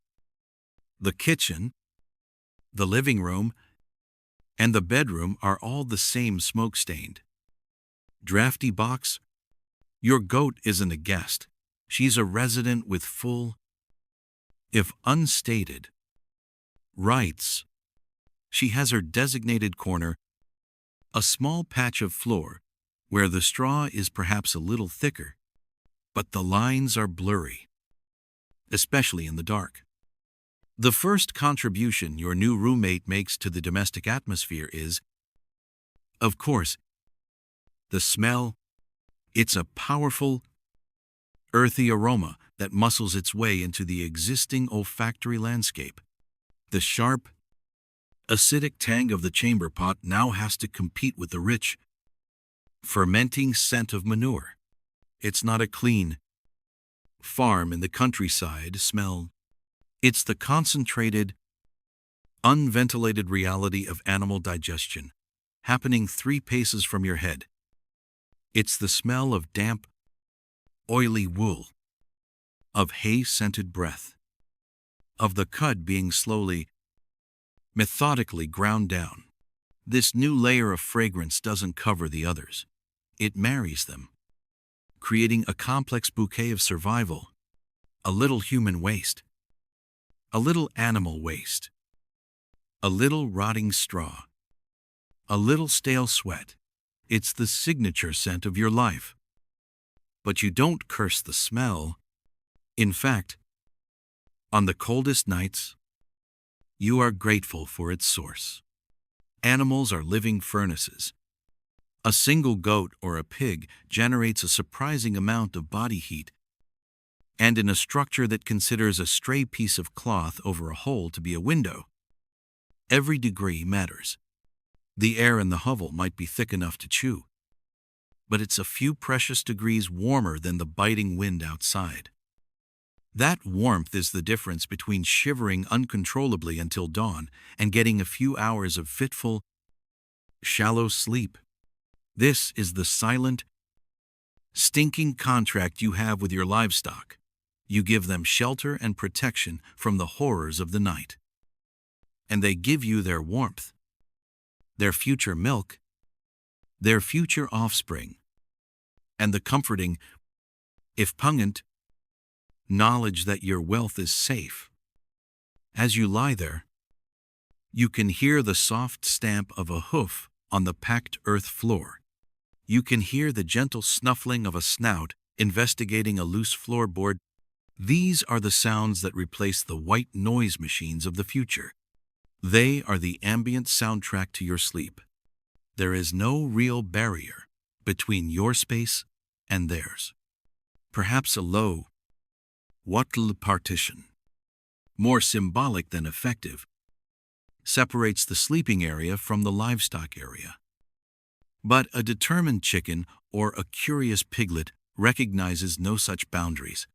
the kitchen, the living room, and the bedroom are all the same smoke-stained, drafty box. Your goat isn't a guest. She's a resident with full, if unstated, rights. She has her designated corner, a small patch of floor where the straw is perhaps a little thicker, but the lines are blurry, especially in the dark. The first contribution your new roommate makes to the domestic atmosphere is, of course, the smell. It's a powerful, earthy aroma that muscles its way into the existing olfactory landscape. The sharp, acidic tang of the chamber pot now has to compete with the rich, fermenting scent of manure. It's not a clean, farm in the countryside smell. It's the concentrated, unventilated reality of animal digestion, happening 3 paces from your head. It's the smell of damp, oily wool, of hay-scented breath, of the cud being slowly, methodically ground down. This new layer of fragrance doesn't cover the others. It marries them, creating a complex bouquet of survival, a little human waste, a little animal waste, a little rotting straw, a little stale sweat. It's the signature scent of your life. But you don't curse the smell. In fact, on the coldest nights, you are grateful for its source. Animals are living furnaces. A single goat or a pig generates a surprising amount of body heat, and in a structure that considers a stray piece of cloth over a hole to be a window, every degree matters. The air in the hovel might be thick enough to chew, but it's a few precious degrees warmer than the biting wind outside. That warmth is the difference between shivering uncontrollably until dawn and getting a few hours of fitful, shallow sleep. This is the silent, stinking contract you have with your livestock. You give them shelter and protection from the horrors of the night, and they give you their warmth, their future milk, their future offspring, and the comforting, if pungent, knowledge that your wealth is safe. As you lie there, you can hear the soft stamp of a hoof on the packed earth floor. You can hear the gentle snuffling of a snout investigating a loose floorboard. These are the sounds that replace the white noise machines of the future. They are the ambient soundtrack to your sleep. There is no real barrier between your space and theirs. Perhaps a low Wattle partition, more symbolic than effective, separates the sleeping area from the livestock area. But a determined chicken or a curious piglet recognizes no such boundaries.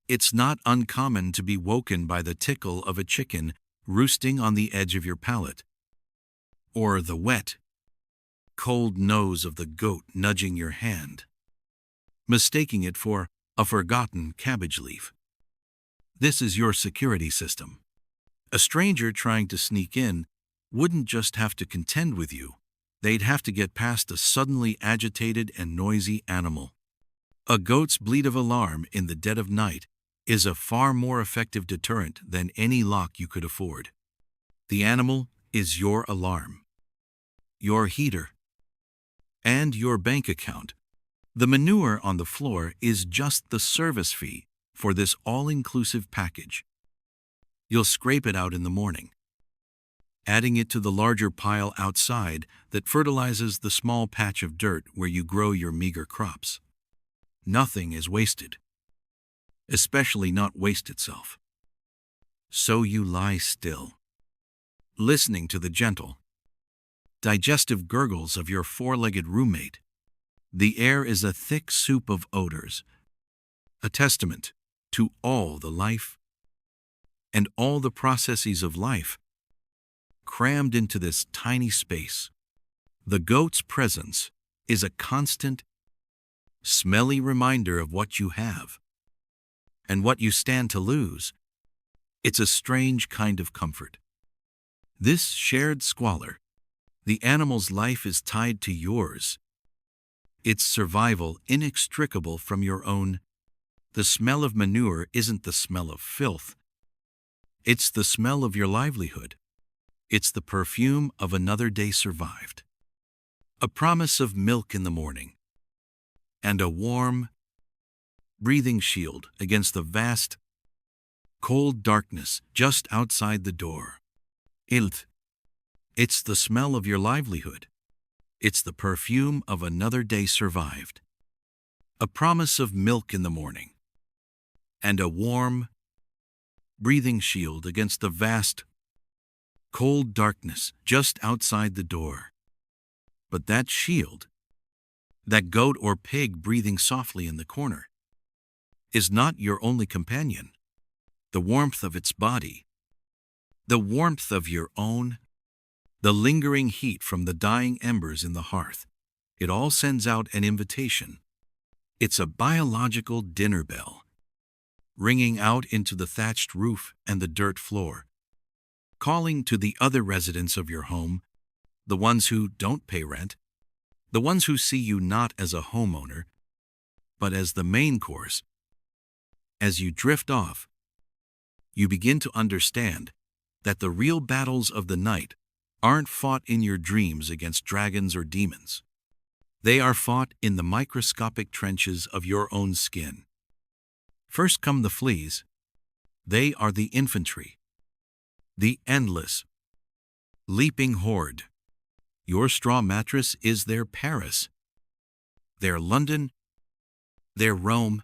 It's not uncommon to be woken by the tickle of a chicken roosting on the edge of your palate, or the wet, cold nose of the goat nudging your hand, mistaking it for a forgotten cabbage leaf. This is your security system. A stranger trying to sneak in wouldn't just have to contend with you, they'd have to get past a suddenly agitated and noisy animal. A goat's bleat of alarm in the dead of night is a far more effective deterrent than any lock you could afford. The animal is your alarm, your heater, and your bank account. The manure on the floor is just the service fee for this all-inclusive package. You'll scrape it out in the morning, adding it to the larger pile outside that fertilizes the small patch of dirt where you grow your meager crops. Nothing is wasted, especially not waste itself. So you lie still, listening to the gentle, digestive gurgles of your four-legged roommate. The air is a thick soup of odors, a testament to all the life and all the processes of life crammed into this tiny space. The goat's presence is a constant, smelly reminder of what you have and what you stand to lose. It's a strange kind of comfort. This shared squalor, the animal's life is tied to yours, its survival inextricable from your own. The smell of manure isn't the smell of filth. It's the smell of your livelihood. It's the perfume of another day survived. A promise of milk in the morning, and a warm, breathing shield against the vast, cold darkness just outside the door. It's the smell of your livelihood. It's the perfume of another day survived. A promise of milk in the morning, and a warm, breathing shield against the vast, cold darkness just outside the door. But that shield, that goat or pig breathing softly in the corner, is not your only companion. The warmth of its body, the warmth of your own, the lingering heat from the dying embers in the hearth, it all sends out an invitation. It's a biological dinner bell, ringing out into the thatched roof and the dirt floor, calling to the other residents of your home, the ones who don't pay rent, the ones who see you not as a homeowner, but as the main course. As you drift off, you begin to understand that the real battles of the night aren't fought in your dreams against dragons or demons. They are fought in the microscopic trenches of your own skin. First come the fleas. They are the infantry, the endless, leaping horde. Your straw mattress is their Paris, their London, their Rome.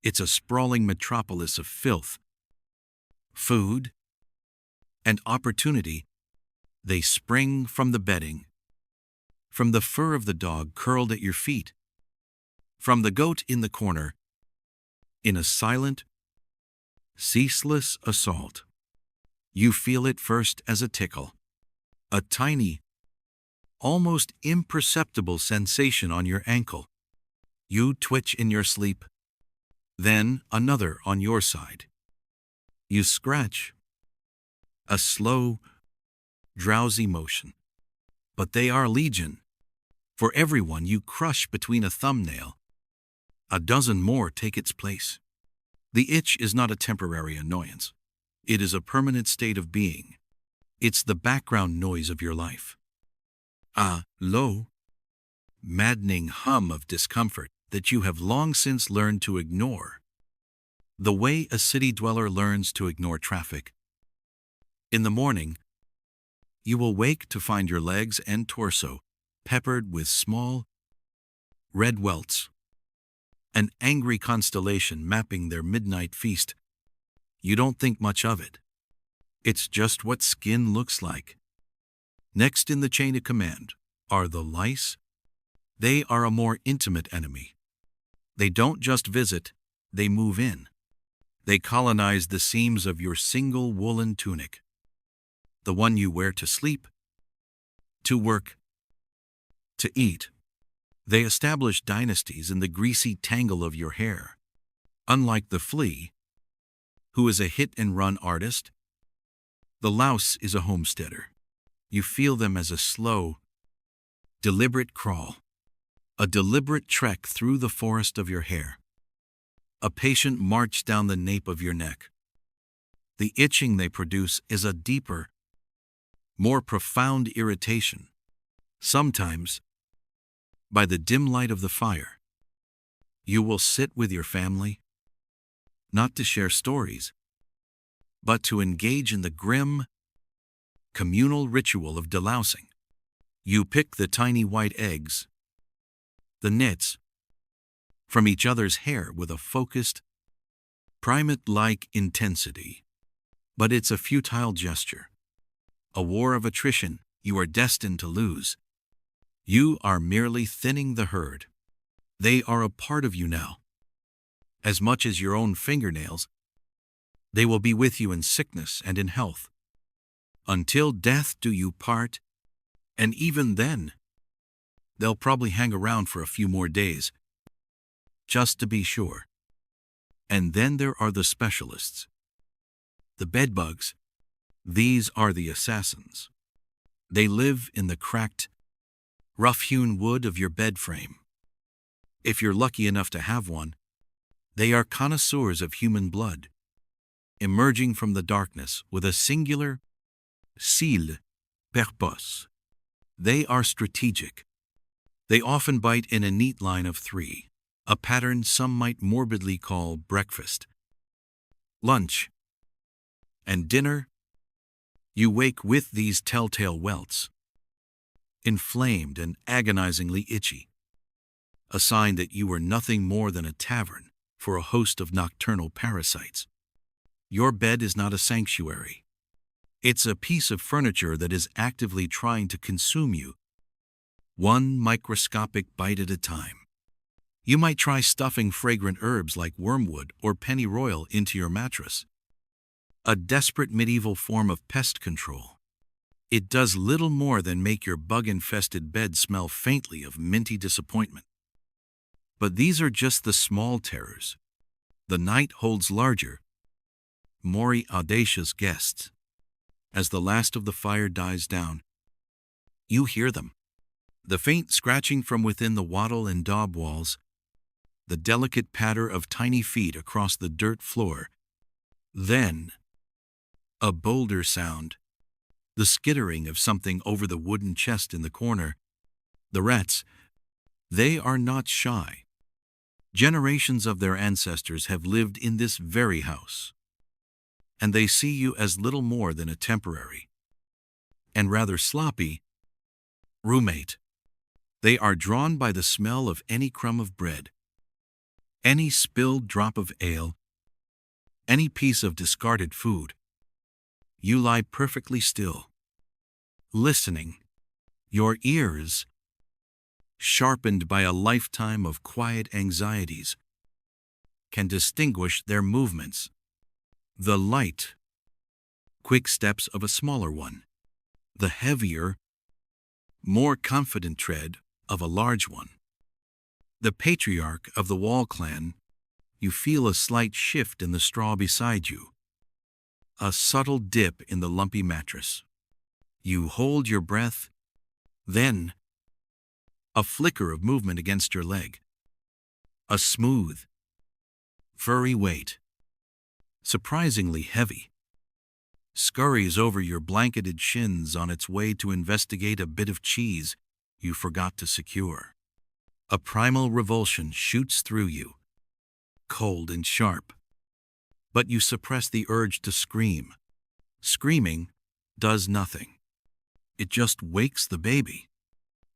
It's a sprawling metropolis of filth, food, and opportunity. They spring from the bedding, from the fur of the dog curled at your feet, from the goat in the corner, in a silent, ceaseless assault. You feel it first as a tickle, a tiny, almost imperceptible sensation on your ankle. You twitch in your sleep, then another on your side. You scratch, a slow, drowsy motion. But they are legion. For every one you crush between a thumbnail, a dozen more take its place. The itch is not a temporary annoyance. It is a permanent state of being. It's the background noise of your life. A low, maddening hum of discomfort that you have long since learned to ignore. The way a city dweller learns to ignore traffic. In the morning, you will wake to find your legs and torso peppered with small, red welts, an angry constellation mapping their midnight feast. You don't think much of it. It's just what skin looks like. Next in the chain of command are the lice. They are a more intimate enemy. They don't just visit, they move in. They colonize the seams of your single woolen tunic, the one you wear to sleep, to work, to eat. They establish dynasties in the greasy tangle of your hair. Unlike the flea, who is a hit-and-run artist, the louse is a homesteader. You feel them as a slow, deliberate crawl, a deliberate trek through the forest of your hair, a patient march down the nape of your neck. The itching they produce is a deeper, more profound irritation. Sometimes, by the dim light of the fire, you will sit with your family, not to share stories, but to engage in the grim, communal ritual of delousing. You pick the tiny white eggs, the nits, from each other's hair with a focused, primate-like intensity. But it's a futile gesture, a war of attrition you are destined to lose. You are merely thinning the herd. They are a part of you now. As much as your own fingernails, they will be with you in sickness and in health. Until death do you part, and even then, they'll probably hang around for a few more days, just to be sure. And then there are the specialists. The bedbugs. These are the assassins. They live in the cracked, rough-hewn wood of your bed frame. If you're lucky enough to have one, they are connoisseurs of human blood, emerging from the darkness with a singular cil purpose. They are strategic. They often bite in a neat line of three, a pattern some might morbidly call breakfast, lunch, and dinner. You wake with these telltale welts, inflamed and agonizingly itchy, a sign that you were nothing more than a tavern for a host of nocturnal parasites. Your bed is not a sanctuary. It's a piece of furniture that is actively trying to consume you, one microscopic bite at a time. You might try stuffing fragrant herbs like wormwood or pennyroyal into your mattress, a desperate medieval form of pest control. It does little more than make your bug-infested bed smell faintly of minty disappointment. But these are just the small terrors. The night holds larger, more audacious guests. As the last of the fire dies down, you hear them. The faint scratching from within the Wattle and Daub walls, the delicate patter of tiny feet across the dirt floor. Then, a bolder sound, the skittering of something over the wooden chest in the corner. The rats, they are not shy. Generations of their ancestors have lived in this very house, and they see you as little more than a temporary, and rather sloppy, roommate. They are drawn by the smell of any crumb of bread, any spilled drop of ale, any piece of discarded food. You lie perfectly still, listening, your ears sharpened by a lifetime of quiet anxieties, can distinguish their movements. The light, quick steps of a smaller one, the heavier, more confident tread of a large one. The patriarch of the Wall clan, you feel a slight shift in the straw beside you, a subtle dip in the lumpy mattress. You hold your breath, then a flicker of movement against your leg, a smooth, furry weight, surprisingly heavy, scurries over your blanketed shins on its way to investigate a bit of cheese you forgot to secure. A primal revulsion shoots through you, cold and sharp. but you suppress the urge to scream. Screaming does nothing. It just wakes the baby.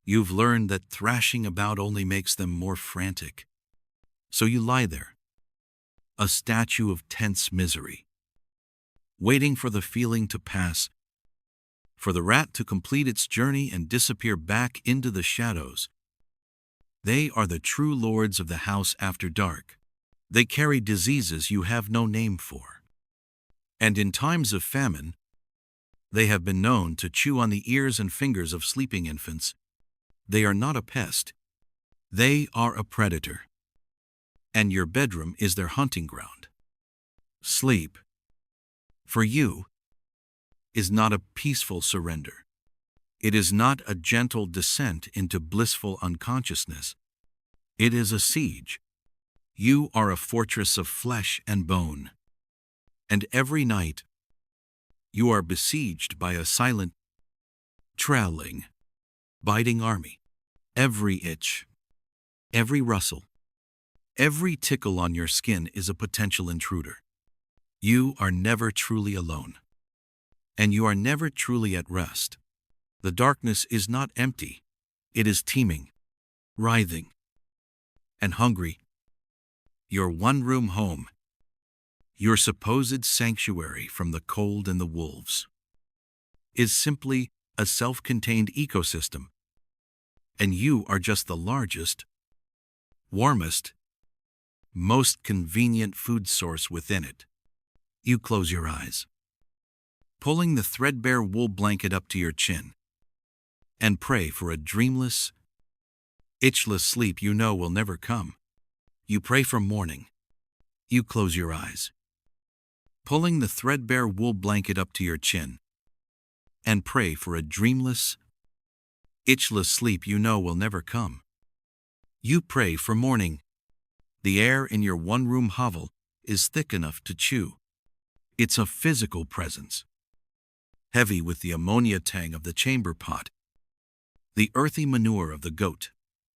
You've learned that thrashing about only makes them more frantic. So you lie there, a statue of tense misery, waiting for the feeling to pass, for the rat to complete its journey and disappear back into the shadows. They are the true lords of the house after dark. They carry diseases you have no name for. And in times of famine, they have been known to chew on the ears and fingers of sleeping infants. They are not a pest. They are a predator. And your bedroom is their hunting ground. Sleep, for you, is not a peaceful surrender. It is not a gentle descent into blissful unconsciousness. It is a siege. You are a fortress of flesh and bone. And every night, you are besieged by a silent, trailing, biting army. Every itch, every rustle, every tickle on your skin is a potential intruder. You are never truly alone. And you are never truly at rest. The darkness is not empty. It is teeming, writhing, and hungry. Your one-room home, your supposed sanctuary from the cold and the wolves, is simply a self-contained ecosystem. And you are just the largest, warmest, most convenient food source within it. You close your eyes, pulling the threadbare wool blanket up to your chin, and pray for a dreamless, itchless sleep you know will never come. You pray for morning. You close your eyes, pulling the threadbare wool blanket up to your chin, and pray for a dreamless, itchless sleep you know will never come. You pray for morning. The air in your one-room hovel is thick enough to chew. It's a physical presence, heavy with the ammonia tang of the chamber pot, the earthy manure of the goat,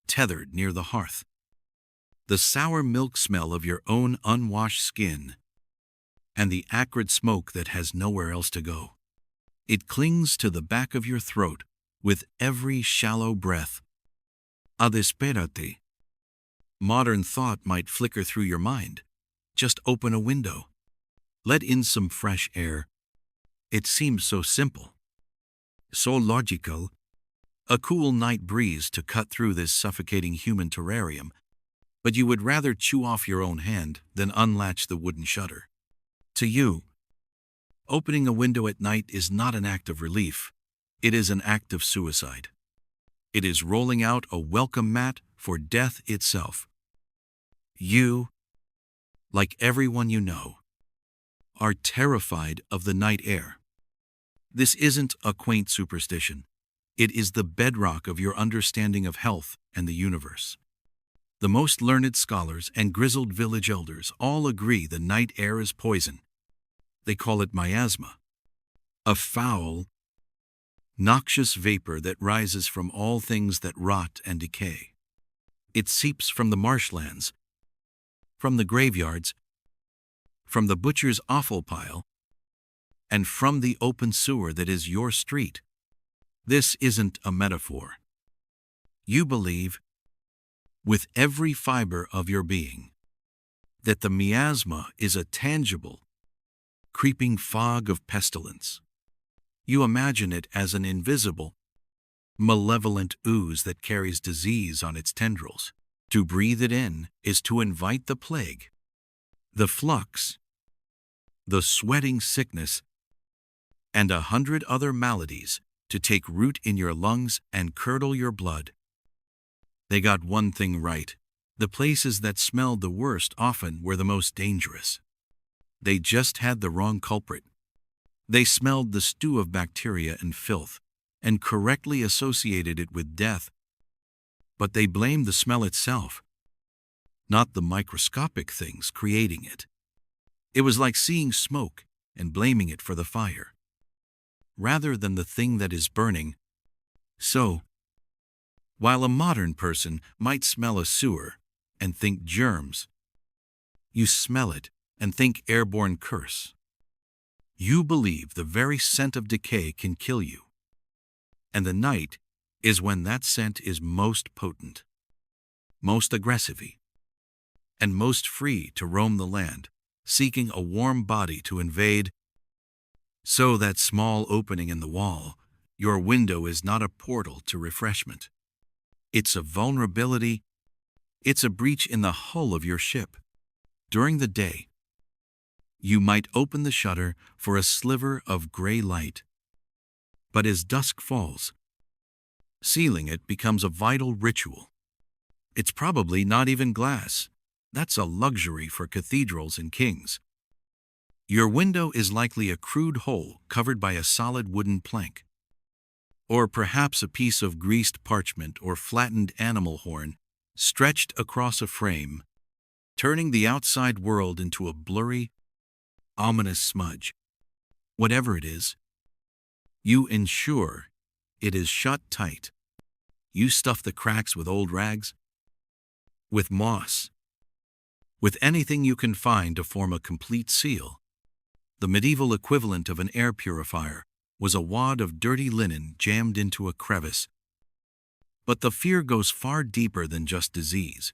tethered near the hearth, the sour milk smell of your own unwashed skin, and the acrid smoke that has nowhere else to go. It clings to the back of your throat with every shallow breath. A desperate. Modern thought might flicker through your mind. Just open a window. Let in some fresh air. It seems so simple, so logical. A cool night breeze to cut through this suffocating human terrarium, but you would rather chew off your own hand than unlatch the wooden shutter. To you, opening a window at night is not an act of relief. It is an act of suicide. It is rolling out a welcome mat for death itself. You, like everyone you know, are terrified of the night air. This isn't a quaint superstition. It is the bedrock of your understanding of health and the universe. The most learned scholars and grizzled village elders all agree the night air is poison. They call it miasma, a foul, noxious vapor that rises from all things that rot and decay. It seeps from the marshlands, from the graveyards, from the butcher's offal pile, and from the open sewer that is your street. This isn't a metaphor. You believe, with every fiber of your being, that the miasma is a tangible, creeping fog of pestilence. You imagine it as an invisible, malevolent ooze that carries disease on its tendrils. To breathe it in is to invite the plague, the flux, the sweating sickness, and 100 other maladies to take root in your lungs and curdle your blood. They got one thing right. The places that smelled the worst often were the most dangerous. They just had the wrong culprit. They smelled the stew of bacteria and filth, and correctly associated it with death. But they blamed the smell itself, not the microscopic things creating it. It was like seeing smoke and blaming it for the fire, rather than the thing that is burning. So, while a modern person might smell a sewer and think germs, you smell it and think airborne curse. You believe the very scent of decay can kill you. And the night is when that scent is most potent, most aggressive, and most free to roam the land, seeking a warm body to invade. So that small opening in the wall, your window, is not a portal to refreshment. It's a vulnerability. It's a breach in the hull of your ship. During the day, you might open the shutter for a sliver of gray light. But as dusk falls, sealing it becomes a vital ritual. It's probably not even glass. That's a luxury for cathedrals and kings. Your window is likely a crude hole covered by a solid wooden plank. Or perhaps a piece of greased parchment or flattened animal horn stretched across a frame, turning the outside world into a blurry, ominous smudge. Whatever it is, you ensure it is shut tight. You stuff the cracks with old rags, with moss, with anything you can find to form a complete seal. The medieval equivalent of an air purifier was a wad of dirty linen jammed into a crevice. But the fear goes far deeper than just disease.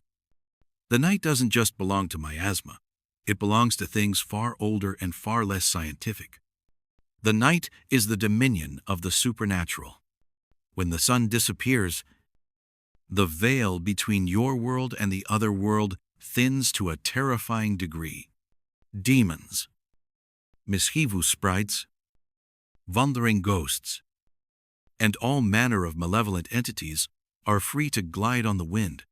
The night doesn't just belong to miasma. It belongs to things far older and far less scientific. The night is the dominion of the supernatural. When the sun disappears, the veil between your world and the other world thins to a terrifying degree. Demons, mischievous sprites, wandering ghosts, and all manner of malevolent entities are free to glide on the wind.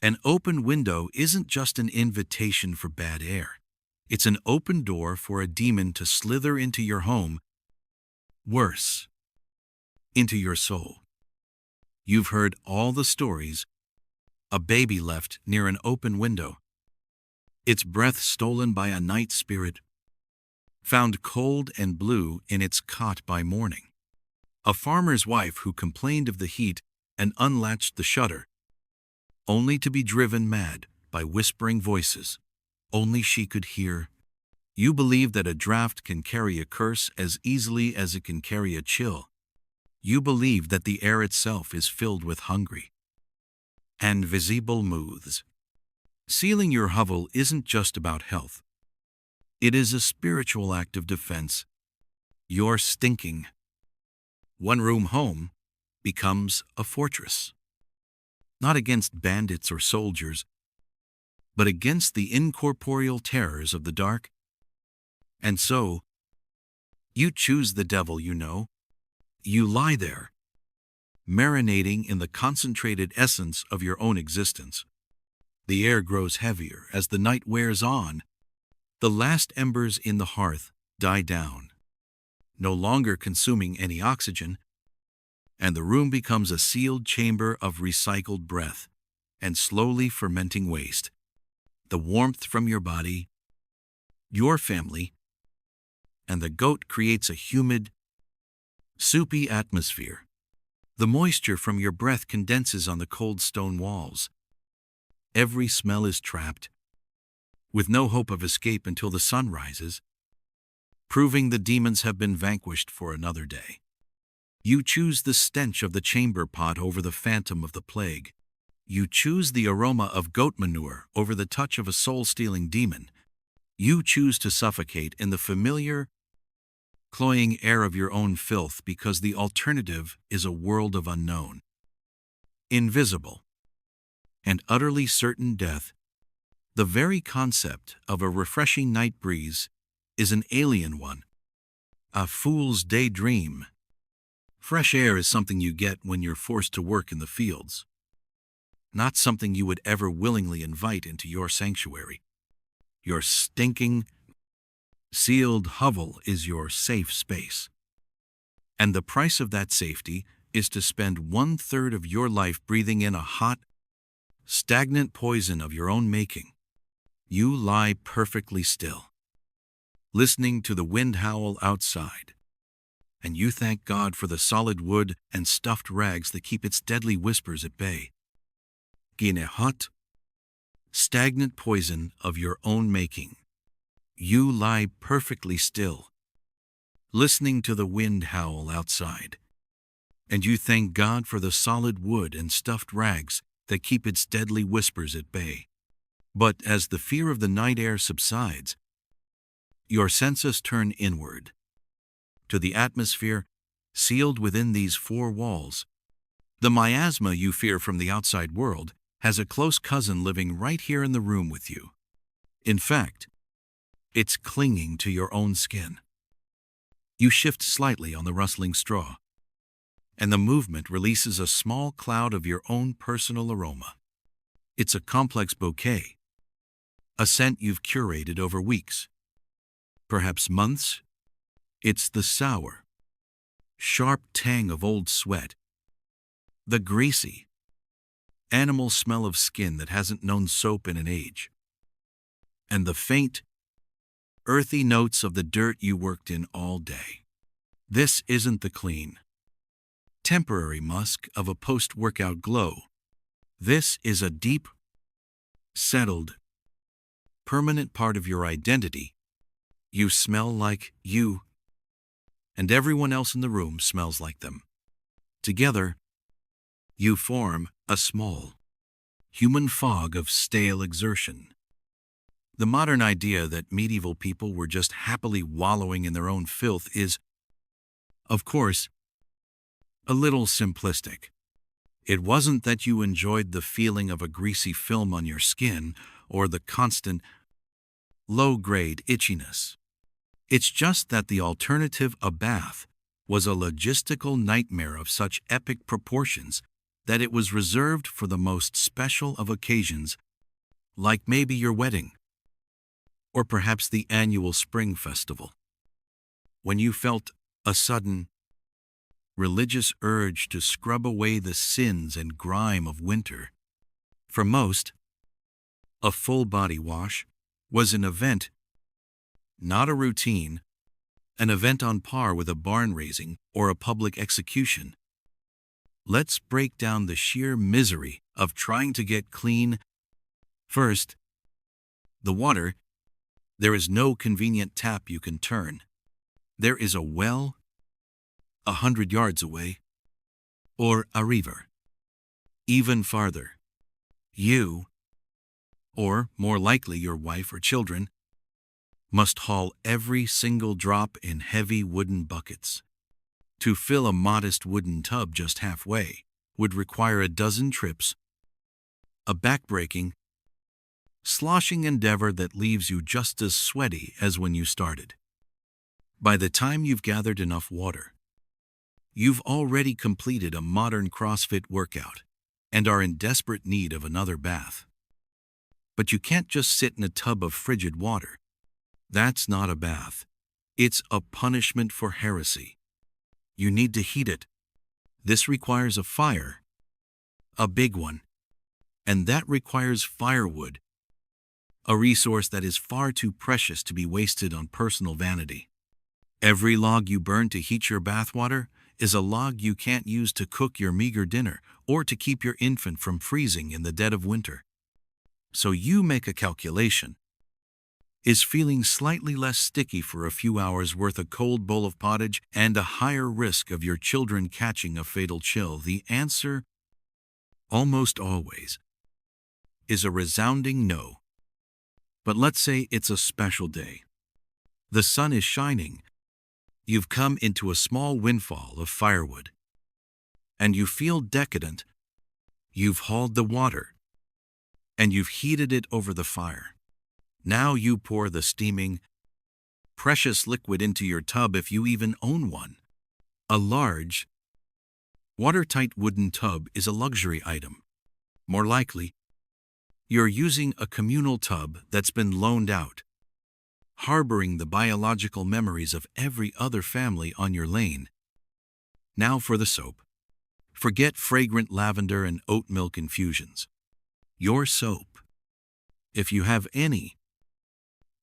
An open window isn't just an invitation for bad air. It's an open door for a demon to slither into your home, worse, into your soul. You've heard all the stories. A baby left near an open window, its breath stolen by a night spirit, found cold and blue in its cot by morning. A farmer's wife who complained of the heat and unlatched the shutter, only to be driven mad by whispering voices only she could hear. You believe that a draft can carry a curse as easily as it can carry a chill. You believe that the air itself is filled with hungry and visible moods. Sealing your hovel isn't just about health. It is a spiritual act of defense. Your stinking one-room home becomes a fortress, not against bandits or soldiers, but against the incorporeal terrors of the dark. And so, you choose the devil you know. You lie there, marinating in the concentrated essence of your own existence. The air grows heavier as the night wears on. The last embers in the hearth die down, no longer consuming any oxygen, and the room becomes a sealed chamber of recycled breath and slowly fermenting waste. The warmth from your body, your family, and the goat creates a humid, soupy atmosphere. The moisture from your breath condenses on the cold stone walls. Every smell is trapped, with no hope of escape until the sun rises, proving the demons have been vanquished for another day. You choose the stench of the chamber pot over the phantom of the plague. You choose the aroma of goat manure over the touch of a soul-stealing demon. You choose to suffocate in the familiar, cloying air of your own filth because the alternative is a world of unknown, invisible, and utterly certain death. The very concept of a refreshing night breeze is an alien one, a fool's daydream. Fresh air is something you get when you're forced to work in the fields, not something you would ever willingly invite into your sanctuary. Your stinking, sealed hovel is your safe space. And the price of that safety is to spend 1/3 of your life breathing in a hot, stagnant poison of your own making. You lie perfectly still, listening to the wind howl outside, and you thank God for the solid wood and stuffed rags that keep its deadly whispers at bay. In a hot, stagnant poison of your own making, You lie perfectly still, listening to the wind howl outside, and you thank God for the solid wood and stuffed rags that keep its deadly whispers at bay. But as the fear of the night air subsides, your senses turn inward, to the atmosphere sealed within these four walls. The miasma you fear from the outside world has a close cousin living right here in the room with you. In fact, it's clinging to your own skin. You shift slightly on the rustling straw, and the movement releases a small cloud of your own personal aroma. It's a complex bouquet, a scent you've curated over weeks, perhaps months. It's the sour, sharp tang of old sweat, the greasy, animal smell of skin that hasn't known soap in an age, and the faint, earthy notes of the dirt you worked in all day. This isn't the clean, temporary musk of a post-workout glow. This is a deep, settled, permanent part of your identity. You smell like you, and everyone else in the room smells like them. Together, you form a small, human fog of stale exertion. The modern idea that medieval people were just happily wallowing in their own filth is, of course, a little simplistic. It wasn't that you enjoyed the feeling of a greasy film on your skin or the constant, low-grade itchiness. It's just that the alternative, a bath, was a logistical nightmare of such epic proportions that it was reserved for the most special of occasions, like maybe your wedding, or perhaps the annual spring festival, when you felt a sudden, religious urge to scrub away the sins and grime of winter. For most, a full body wash was an event, not a routine, an event on par with a barn raising or a public execution. Let's break down the sheer misery of trying to get clean. First, the water. There is no convenient tap you can turn. There is a well 100 yards away, or a river even farther. You, or more likely your wife or children, must haul every single drop in heavy wooden buckets. To fill a modest wooden tub just halfway would require a dozen trips, a backbreaking, sloshing endeavor that leaves you just as sweaty as when you started. By the time you've gathered enough water, you've already completed a modern CrossFit workout and are in desperate need of another bath. But you can't just sit in a tub of frigid water. That's not a bath. It's a punishment for heresy. You need to heat it. This requires a fire, a big one, and that requires firewood, a resource that is far too precious to be wasted on personal vanity. Every log you burn to heat your bathwater is a log you can't use to cook your meager dinner or to keep your infant from freezing in the dead of winter. So you make a calculation. Is feeling slightly less sticky for a few hours worth a cold bowl of pottage and a higher risk of your children catching a fatal chill? The answer, almost always, is a resounding no. But let's say it's a special day. The sun is shining. You've come into a small windfall of firewood. And you feel decadent. You've hauled the water. And you've heated it over the fire. Now you pour the steaming, precious liquid into your tub if you even own one. A large, watertight wooden tub is a luxury item. More likely, you're using a communal tub that's been loaned out, harboring the biological memories of every other family on your lane. Now for the soap. Forget fragrant lavender and oat milk infusions. Your soap, if you have any,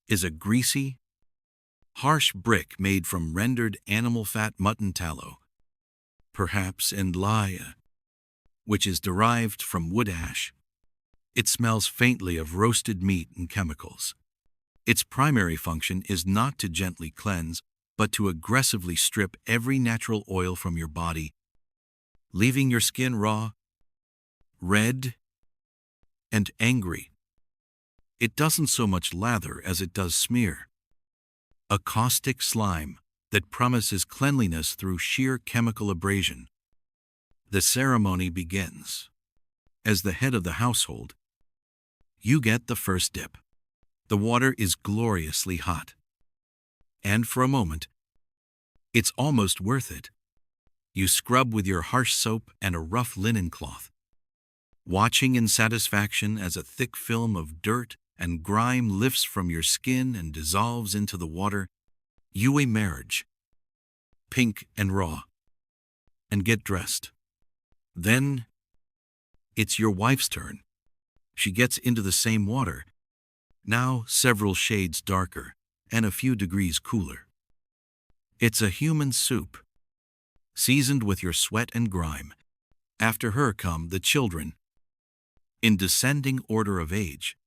is a greasy, harsh brick made from rendered animal fat mutton tallow, perhaps, and lye, which is derived from wood ash. It smells faintly of roasted meat and chemicals. Its primary function is not to gently cleanse, but to aggressively strip every natural oil from your body, leaving your skin raw, red, and angry. It doesn't so much lather as it does smear. A caustic slime that promises cleanliness through sheer chemical abrasion. The ceremony begins. As the head of the household, you get the first dip. The water is gloriously hot. And for a moment, it's almost worth it. You scrub with your harsh soap and a rough linen cloth, watching in satisfaction as a thick film of dirt and grime lifts from your skin and dissolves into the water. You emerge, pink and raw, and get dressed. Then, it's your wife's turn. She gets into the same water, now several shades darker and a few degrees cooler. It's a human soup, seasoned with your sweat and grime. After her come the children, in descending order of age,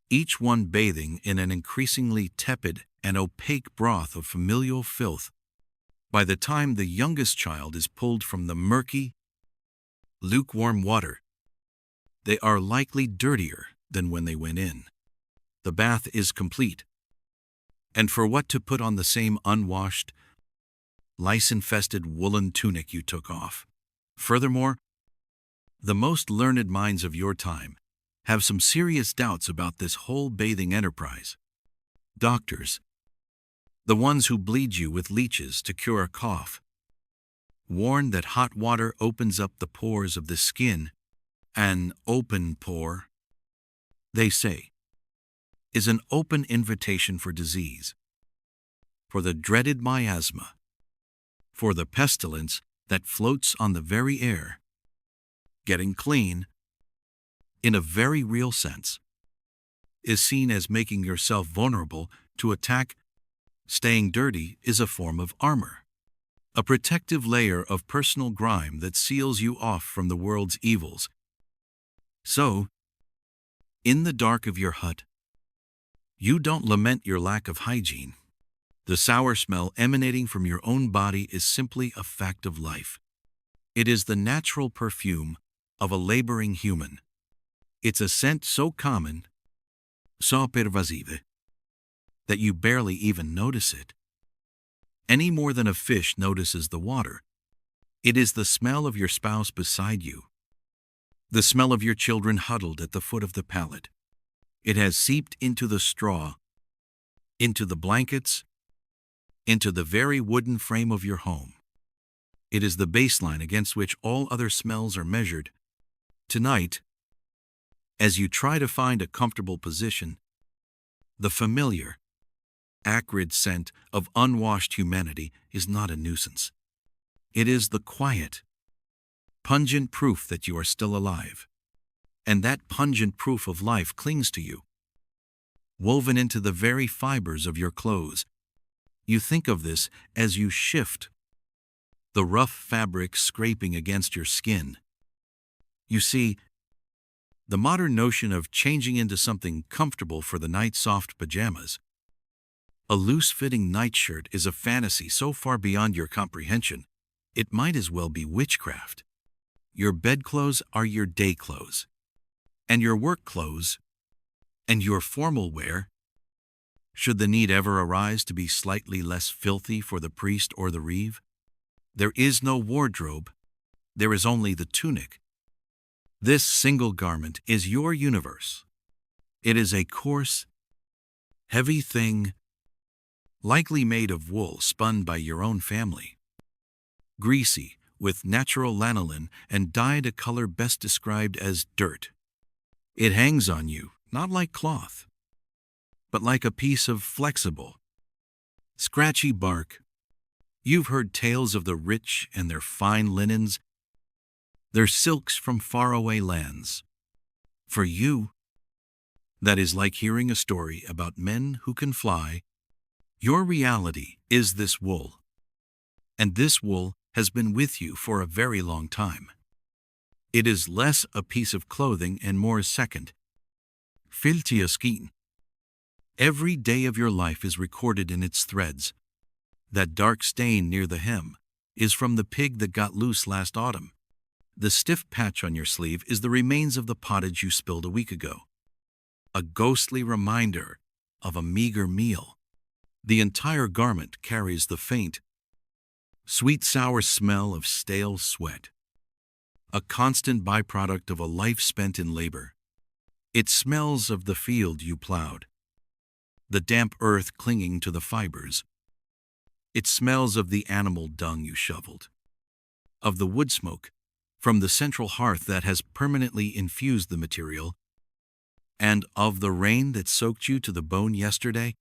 each one bathing in an increasingly tepid and opaque broth of familial filth. By the time the youngest child is pulled from the murky, lukewarm water, they are likely dirtier than when they went in. The bath is complete. And for what to put on the same unwashed, lice-infested woolen tunic you took off? Furthermore, the most learned minds of your time have some serious doubts about this whole bathing enterprise. Doctors, the ones who bleed you with leeches to cure a cough, warn that hot water opens up the pores of the skin. An open pore, they say, is an open invitation for disease, for the dreaded miasma, for the pestilence that floats on the very air. Getting clean, in a very real sense, is seen as making yourself vulnerable to attack. Staying dirty is a form of armor, a protective layer of personal grime that seals you off from the world's evils. So, in the dark of your hut, you don't lament your lack of hygiene. The sour smell emanating from your own body is simply a fact of life. It is the natural perfume of a laboring human. It's a scent so common, so pervasive, that you barely even notice it, any more than a fish notices the water. It is the smell of your spouse beside you, the smell of your children huddled at the foot of the pallet. It has seeped into the straw, into the blankets, into the very wooden frame of your home. It is the baseline against which all other smells are measured. Tonight, as you try to find a comfortable position, the familiar, acrid scent of unwashed humanity is not a nuisance. It is the quiet, pungent proof that you are still alive. And that pungent proof of life clings to you, woven into the very fibers of your clothes. You think of this as you shift, the rough fabric scraping against your skin. You see, the modern notion of changing into something comfortable for the night, soft pajamas, a loose-fitting nightshirt, is a fantasy so far beyond your comprehension, it might as well be witchcraft. Your bedclothes are your day clothes, and your work clothes, and your formal wear, should the need ever arise to be slightly less filthy for the priest or the reeve. There is no wardrobe, there is only the tunic. This single garment is your universe. It is a coarse, heavy thing, likely made of wool spun by your own family. Greasy, with natural lanolin and dyed a color best described as dirt. It hangs on you, not like cloth, but like a piece of flexible, scratchy bark. You've heard tales of the rich and their fine linens, their silks from faraway lands. For you, that is like hearing a story about men who can fly. Your reality is this wool, and this wool has been with you for a very long time. It is less a piece of clothing and more a second, filthier skin. Every day of your life is recorded in its threads. That dark stain near the hem is from the pig that got loose last autumn. The stiff patch on your sleeve is the remains of the pottage you spilled a week ago. A ghostly reminder of a meager meal. The entire garment carries the faint, sweet-sour smell of stale sweat, a constant byproduct of a life spent in labor. It smells of the field you plowed, the damp earth clinging to the fibers. It smells of the animal dung you shoveled, of the wood smoke from the central hearth that has permanently infused the material, and of the rain that soaked you to the bone yesterday,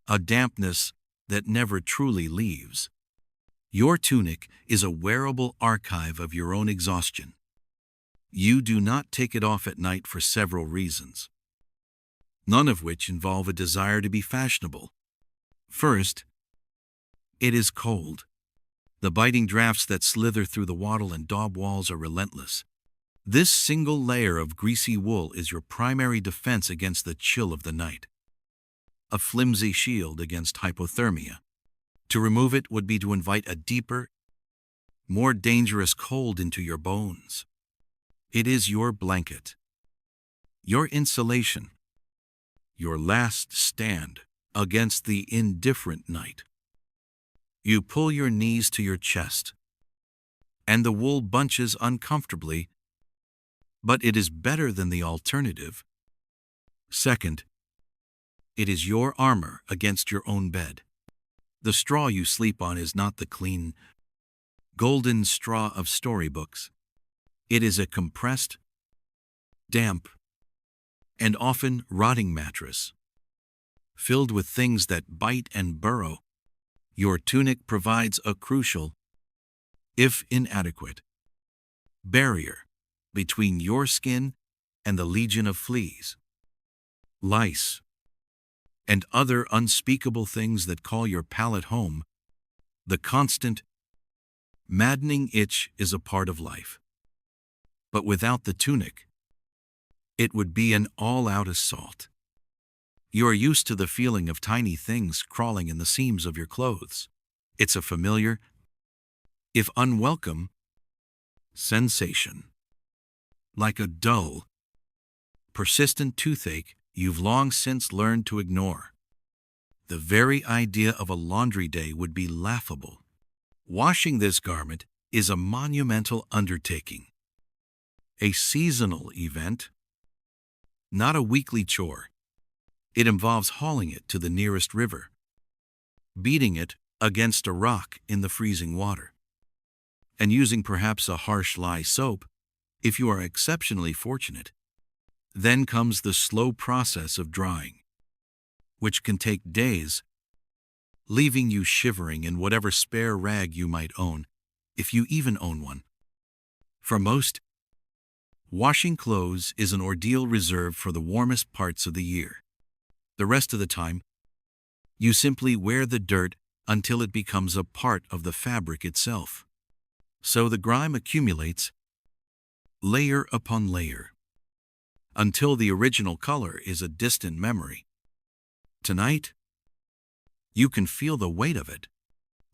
a dampness that never truly leaves. Your tunic is a wearable archive of your own exhaustion. You do not take it off at night for several reasons, none of which involve a desire to be fashionable. First, it is cold. The biting drafts that slither through the Wattle and Daub walls are relentless. This single layer of greasy wool is your primary defense against the chill of the night, a flimsy shield against hypothermia. To remove it would be to invite a deeper, more dangerous cold into your bones. It is your blanket, your insulation, your last stand against the indifferent night. You pull your knees to your chest, and the wool bunches uncomfortably, but it is better than the alternative. Second, it is your armor against your own bed. The straw you sleep on is not the clean, golden straw of storybooks. It is a compressed, damp, and often rotting mattress, filled with things that bite and burrow. Your tunic provides a crucial, if inadequate, barrier between your skin and the legion of fleas, lice, and other unspeakable things that call your palate home. The constant, maddening itch is a part of life. But without the tunic, it would be an all-out assault. You are used to the feeling of tiny things crawling in the seams of your clothes. It's a familiar, if unwelcome, sensation. Like a dull, persistent toothache you've long since learned to ignore. The very idea of a laundry day would be laughable. Washing this garment is a monumental undertaking, a seasonal event, not a weekly chore. It involves hauling it to the nearest river, beating it against a rock in the freezing water, and using perhaps a harsh lye soap if you are exceptionally fortunate. Then comes the slow process of drying, which can take days, leaving you shivering in whatever spare rag you might own, if you even own one. For most, washing clothes is an ordeal reserved for the warmest parts of the year. The rest of the time, you simply wear the dirt until it becomes a part of the fabric itself. So the grime accumulates, layer upon layer, until the original color is a distant memory. Tonight, you can feel the weight of it.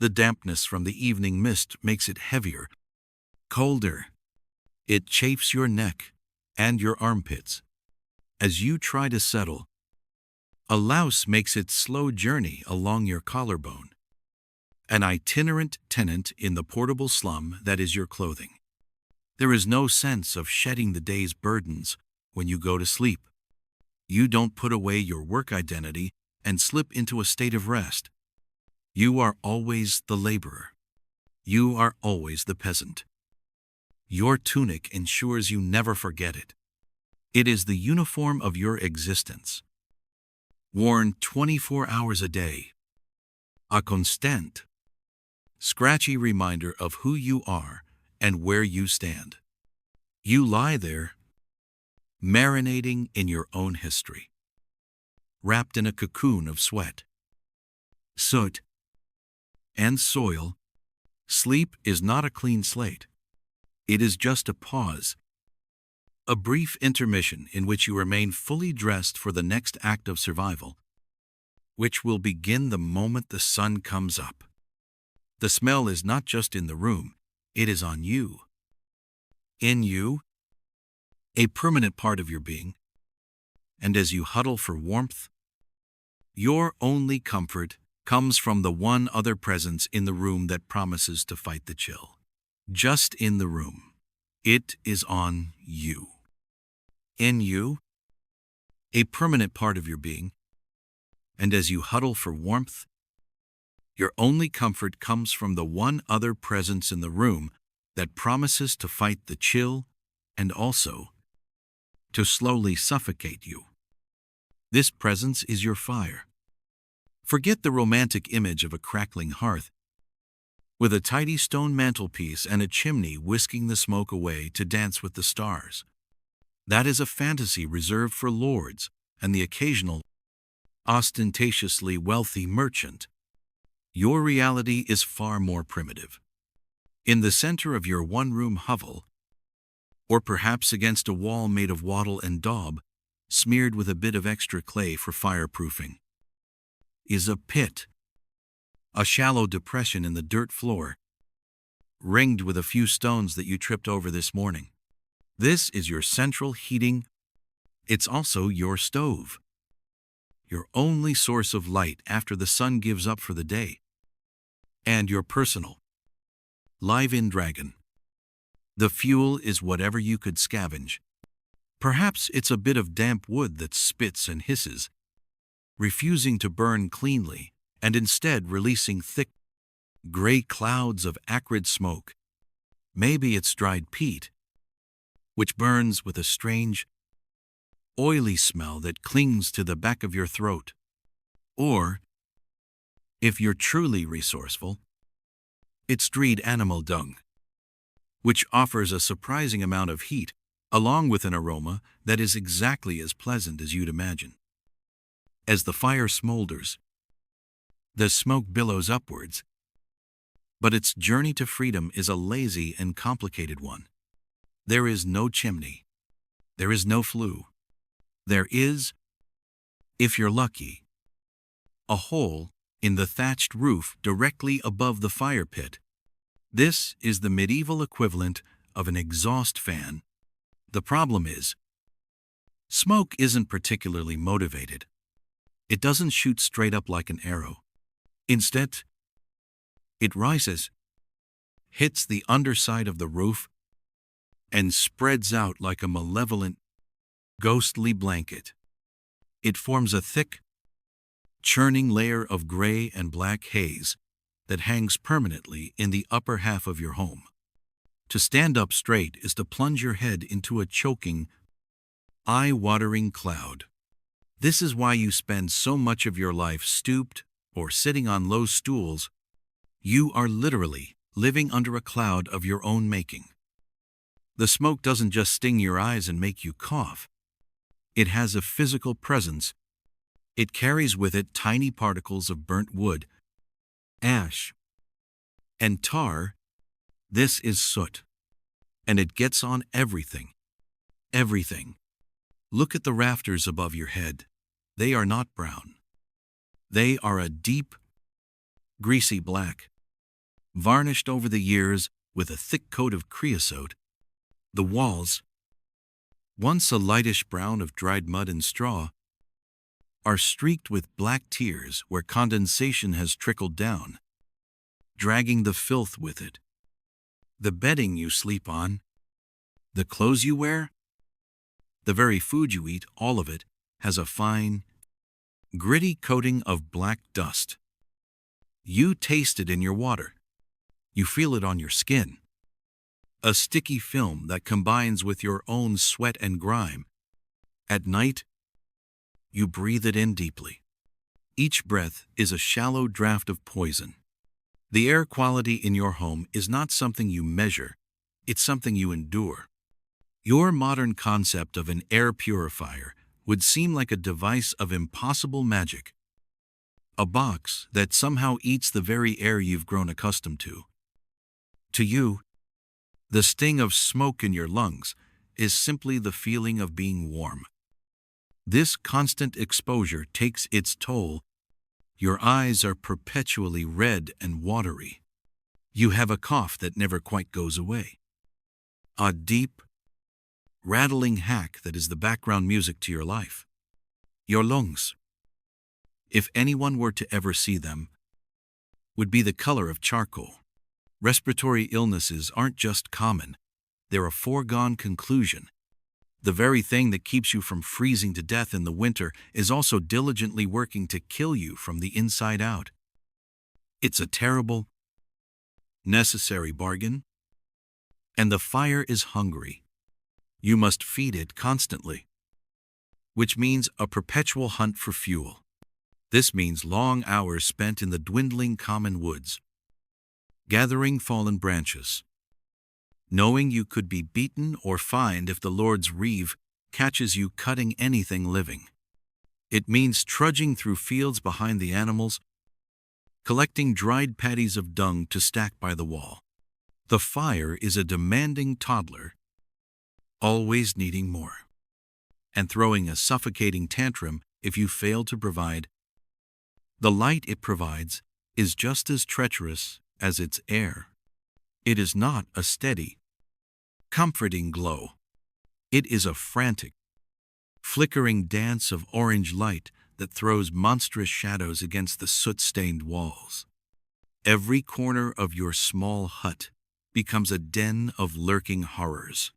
The dampness from the evening mist makes it heavier, colder. It chafes your neck and your armpits. As you try to settle, a louse makes its slow journey along your collarbone, an itinerant tenant in the portable slum that is your clothing. There is no sense of shedding the day's burdens when you go to sleep. You don't put away your work identity and slip into a state of rest. You are always the laborer. You are always the peasant. Your tunic ensures you never forget it. It is the uniform of your existence, worn 24 hours a day. A constant, scratchy reminder of who you are and where you stand. You lie there, marinating in your own history, wrapped in a cocoon of sweat, soot, and soil. Sleep is not a clean slate. It is just a pause, a brief intermission in which you remain fully dressed for the next act of survival. which will begin the moment the sun comes up. The smell is not just in the room, it is on you. In you, a permanent part of your being. And as you huddle for warmth, your only comfort comes from the one other presence in the room that promises to fight the chill. Just in the room. It is on you. In you, a permanent part of your being. And as you huddle for warmth, your only comfort comes from the one other presence in the room that promises to fight the chill and also to slowly suffocate you. This presence is your fire. Forget the romantic image of a crackling hearth with a tidy stone mantelpiece and a chimney whisking the smoke away to dance with the stars. That is a fantasy reserved for lords and the occasional ostentatiously wealthy merchant. Your reality is far more primitive. In the center of your one-room hovel, or perhaps against a wall made of wattle and daub, smeared with a bit of extra clay for fireproofing, is a pit, a shallow depression in the dirt floor, ringed with a few stones that you tripped over this morning. This is your central heating. It's also your stove, your only source of light after the sun gives up for the day, and your personal live-in dragon. The fuel is whatever you could scavenge. Perhaps it's a bit of damp wood that spits and hisses, refusing to burn cleanly and instead releasing thick, gray clouds of acrid smoke. Maybe it's dried peat, which burns with a strange, oily smell that clings to the back of your throat. Or, if you're truly resourceful, it's dried animal dung, which offers a surprising amount of heat, along with an aroma that is exactly as pleasant as you'd imagine. As the fire smolders, the smoke billows upwards, but its journey to freedom is a lazy and complicated one. There is no chimney. There is no flue. There is, if you're lucky, a hole in the thatched roof directly above the fire pit. This is the medieval equivalent of an exhaust fan. The problem is, smoke isn't particularly motivated. It doesn't shoot straight up like an arrow. Instead, it rises, hits the underside of the roof, and spreads out like a malevolent, ghostly blanket. It forms a thick, churning layer of gray and black haze that hangs permanently in the upper half of your home. To stand up straight is to plunge your head into a choking, eye-watering cloud. This is why you spend so much of your life stooped or sitting on low stools. You are literally living under a cloud of your own making. The smoke doesn't just sting your eyes and make you cough. It has a physical presence. It carries with it tiny particles of burnt wood, ash, and tar. This is soot. And it gets on everything. Everything. Look at the rafters above your head. They are not brown. They are a deep, greasy black, varnished over the years with a thick coat of creosote. The walls, once a lightish brown of dried mud and straw, are streaked with black tears where condensation has trickled down, dragging the filth with it. The bedding you sleep on, the clothes you wear, the very food you eat, all of it has a fine, gritty coating of black dust. You taste it in your water. You feel it on your skin. A sticky film that combines with your own sweat and grime. At night, you breathe it in deeply. Each breath is a shallow draft of poison. The air quality in your home is not something you measure, it's something you endure. Your modern concept of an air purifier would seem like a device of impossible magic. A box that somehow eats the very air you've grown accustomed to. To you, the sting of smoke in your lungs is simply the feeling of being warm. This constant exposure takes its toll, Your eyes are perpetually red and watery. You have a cough that never quite goes away. A deep, rattling hack that is the background music to your life. Your lungs, if anyone were to ever see them, would be the color of charcoal. Respiratory illnesses aren't just common, they're a foregone conclusion. The very thing that keeps you from freezing to death in the winter is also diligently working to kill you from the inside out. It's a terrible, necessary bargain. And the fire is hungry. You must feed it constantly, which means a perpetual hunt for fuel. This means long hours spent in the dwindling common woods, gathering fallen branches, knowing you could be beaten or fined if the Lord's reeve catches you cutting anything living. It means trudging through fields behind the animals, collecting dried patties of dung to stack by the wall. The fire is a demanding toddler, always needing more, and throwing a suffocating tantrum if you fail to provide. The light it provides is just as treacherous as its air. It is not a steady, comforting glow. It is a frantic, flickering dance of orange light that throws monstrous shadows against the soot-stained walls. Every corner of your small hut becomes a den of lurking horrors.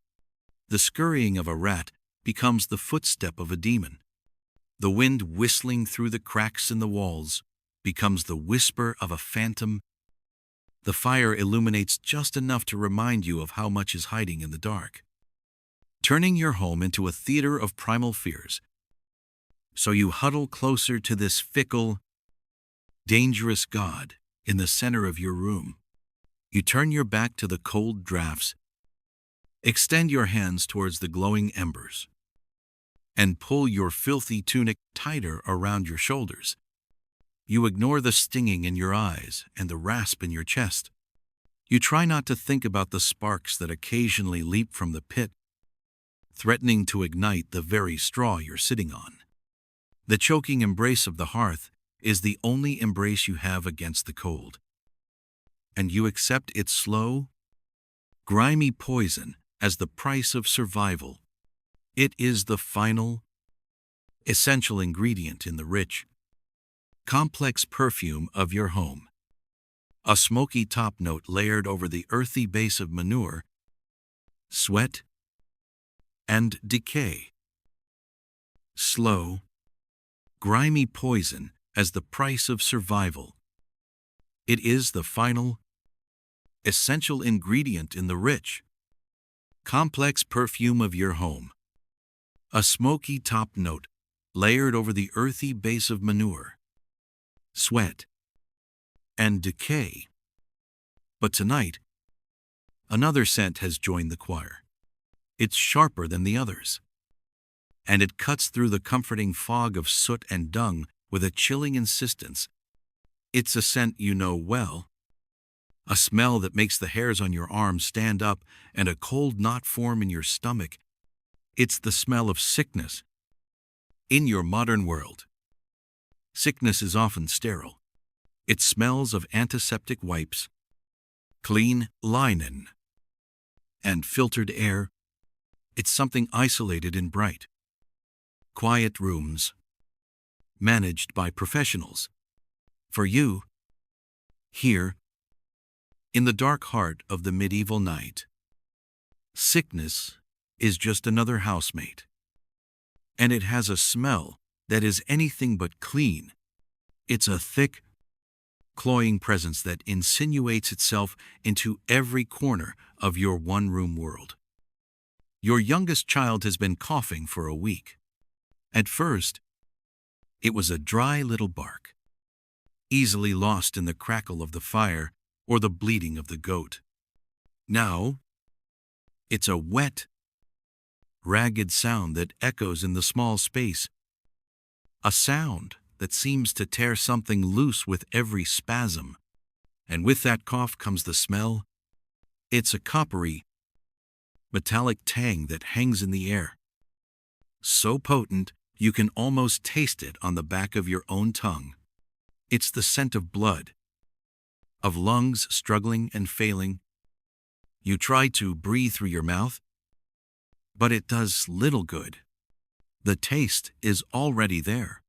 The scurrying of a rat becomes the footstep of a demon. The wind whistling through the cracks in the walls becomes the whisper of a phantom. The fire illuminates just enough to remind you of how much is hiding in the dark, turning your home into a theater of primal fears. So you huddle closer to this fickle, dangerous god in the center of your room. You turn your back to the cold drafts, extend your hands towards the glowing embers, and pull your filthy tunic tighter around your shoulders. You ignore the stinging in your eyes and the rasp in your chest. You try not to think about the sparks that occasionally leap from the pit, threatening to ignite the very straw you're sitting on. The choking embrace of the hearth is the only embrace you have against the cold, and you accept its slow, grimy poison as the price of survival. It is the final, essential ingredient in the rich, complex perfume of your home. A smoky top note layered over the earthy base of manure, sweat, and decay. Slow, grimy poison as the price of survival. It is the final, essential ingredient in the rich, complex perfume of your home. A smoky top note layered over the earthy base of manure, sweat, and decay. But tonight, another scent has joined the choir. It's sharper than the others, and it cuts through the comforting fog of soot and dung with a chilling insistence. It's a scent you know well, a smell that makes the hairs on your arms stand up and a cold knot form in your stomach. It's the smell of sickness. In your modern world, sickness is often sterile. It smells of antiseptic wipes, clean linen, and filtered air. It's something isolated in bright, quiet rooms, managed by professionals. For you, here, in the dark heart of the medieval night, sickness is just another housemate. And it has a smell that is anything but clean. It's a thick, cloying presence that insinuates itself into every corner of your one-room world. Your youngest child has been coughing for a week. At first, it was a dry little bark, easily lost in the crackle of the fire or the bleating of the goat. Now, it's a wet, ragged sound that echoes in the small space, a sound that seems to tear something loose with every spasm. And with that cough comes the smell. It's a coppery, metallic tang that hangs in the air, so potent you can almost taste it on the back of your own tongue. It's the scent of blood, of lungs struggling and failing. You try to breathe through your mouth, but it does little good. The taste is already there.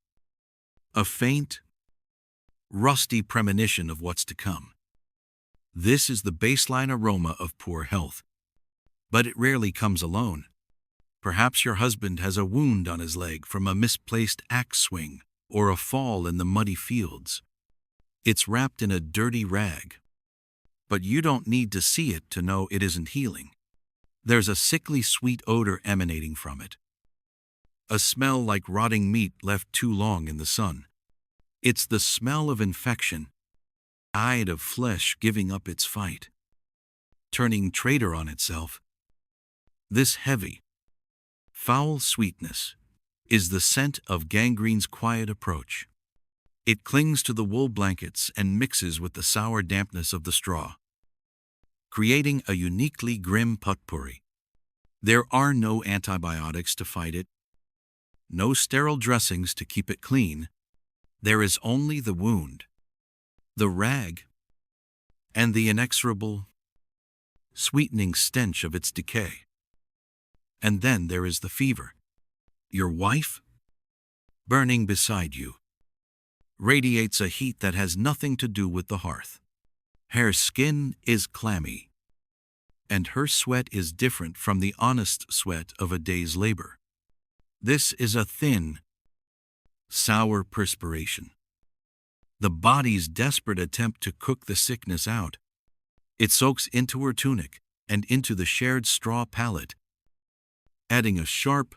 A faint, rusty premonition of what's to come. This is the baseline aroma of poor health. But it rarely comes alone. Perhaps your husband has a wound on his leg from a misplaced axe swing or a fall in the muddy fields. It's wrapped in a dirty rag. But you don't need to see it to know it isn't healing. There's a sickly sweet odor emanating from it. A smell like rotting meat left too long in the sun. It's the smell of infection, eyed of flesh giving up its fight, turning traitor on itself. This heavy, foul sweetness is the scent of gangrene's quiet approach. It clings to the wool blankets and mixes with the sour dampness of the straw, creating a uniquely grim potpourri. There are no antibiotics to fight it, no sterile dressings to keep it clean. There is only the wound, the rag, and the inexorable, sweetening stench of its decay. And then there is the fever. Your wife, burning beside you, radiates a heat that has nothing to do with the hearth. Her skin is clammy, and her sweat is different from the honest sweat of a day's labor. This is a thin, sour perspiration. The body's desperate attempt to cook the sickness out. It soaks into her tunic and into the shared straw pallet, adding a sharp,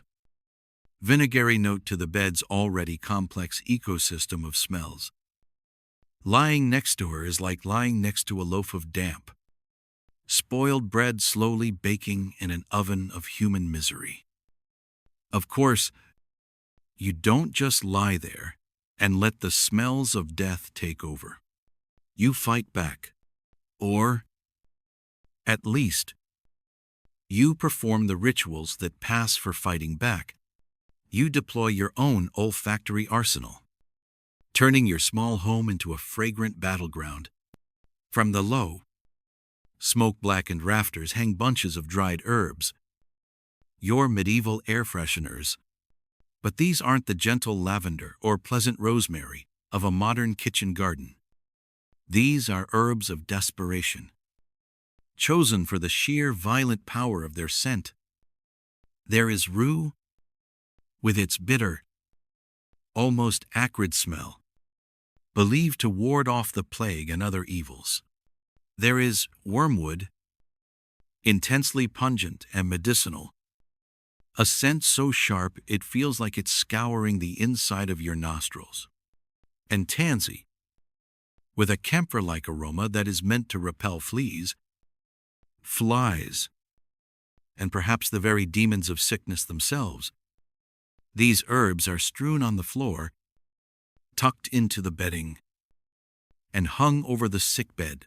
vinegary note to the bed's already complex ecosystem of smells. Lying next to her is like lying next to a loaf of damp, spoiled bread slowly baking in an oven of human misery. Of course, you don't just lie there and let the smells of death take over. You fight back. Or, at least, you perform the rituals that pass for fighting back. You deploy your own olfactory arsenal, turning your small home into a fragrant battleground. From the low, smoke-blackened rafters hang bunches of dried herbs, your medieval air fresheners. But these aren't the gentle lavender or pleasant rosemary of a modern kitchen garden. These are herbs of desperation, chosen for the sheer violent power of their scent. There is rue, with its bitter, almost acrid smell, believed to ward off the plague and other evils. There is wormwood, intensely pungent and medicinal, a scent so sharp it feels like it's scouring the inside of your nostrils. And tansy, with a camphor-like aroma that is meant to repel fleas, flies, and perhaps the very demons of sickness themselves. These herbs are strewn on the floor, tucked into the bedding, and hung over the sick bed.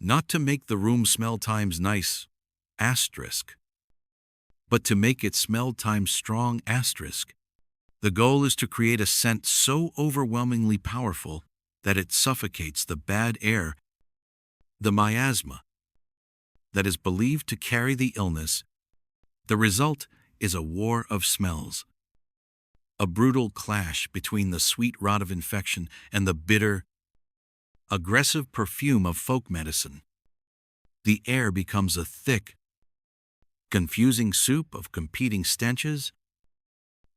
Not to make the room smell times nice, asterisk, but to make it smell times strong, asterisk. The goal is to create a scent so overwhelmingly powerful that it suffocates the bad air, the miasma, that is believed to carry the illness. The result is a war of smells, a brutal clash between the sweet rot of infection and the bitter, aggressive perfume of folk medicine. The air becomes a thick, confusing soup of competing stenches,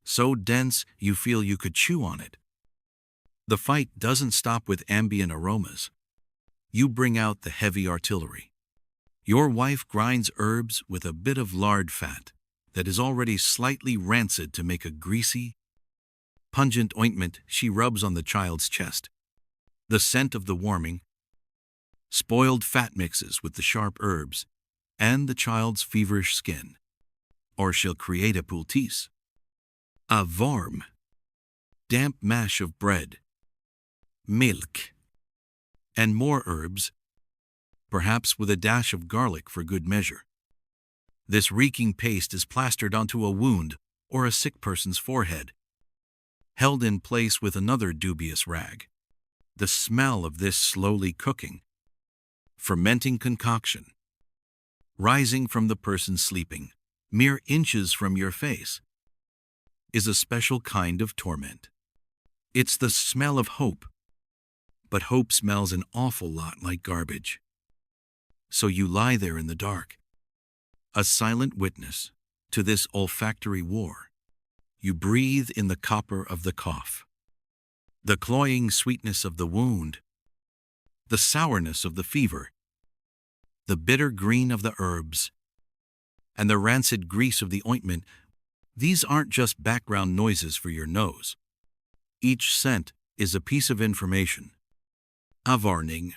so dense you feel you could chew on it. The fight doesn't stop with ambient aromas. You bring out the heavy artillery. Your wife grinds herbs with a bit of lard fat that is already slightly rancid to make a greasy, pungent ointment she rubs on the child's chest. The scent of the warming, spoiled fat mixes with the sharp herbs and the child's feverish skin. Or she'll create a poultice, a warm, damp mash of bread, milk, and more herbs, perhaps with a dash of garlic for good measure. This reeking paste is plastered onto a wound or a sick person's forehead, held in place with another dubious rag. The smell of this slowly cooking, fermenting concoction, rising from the person sleeping, mere inches from your face, is a special kind of torment. It's the smell of hope, but hope smells an awful lot like garbage. So you lie there in the dark, a silent witness to this olfactory war. You breathe in the copper of the cough, the cloying sweetness of the wound, the sourness of the fever, the bitter green of the herbs, and the rancid grease of the ointment. These aren't just background noises for your nose. Each scent is a piece of information, a warning,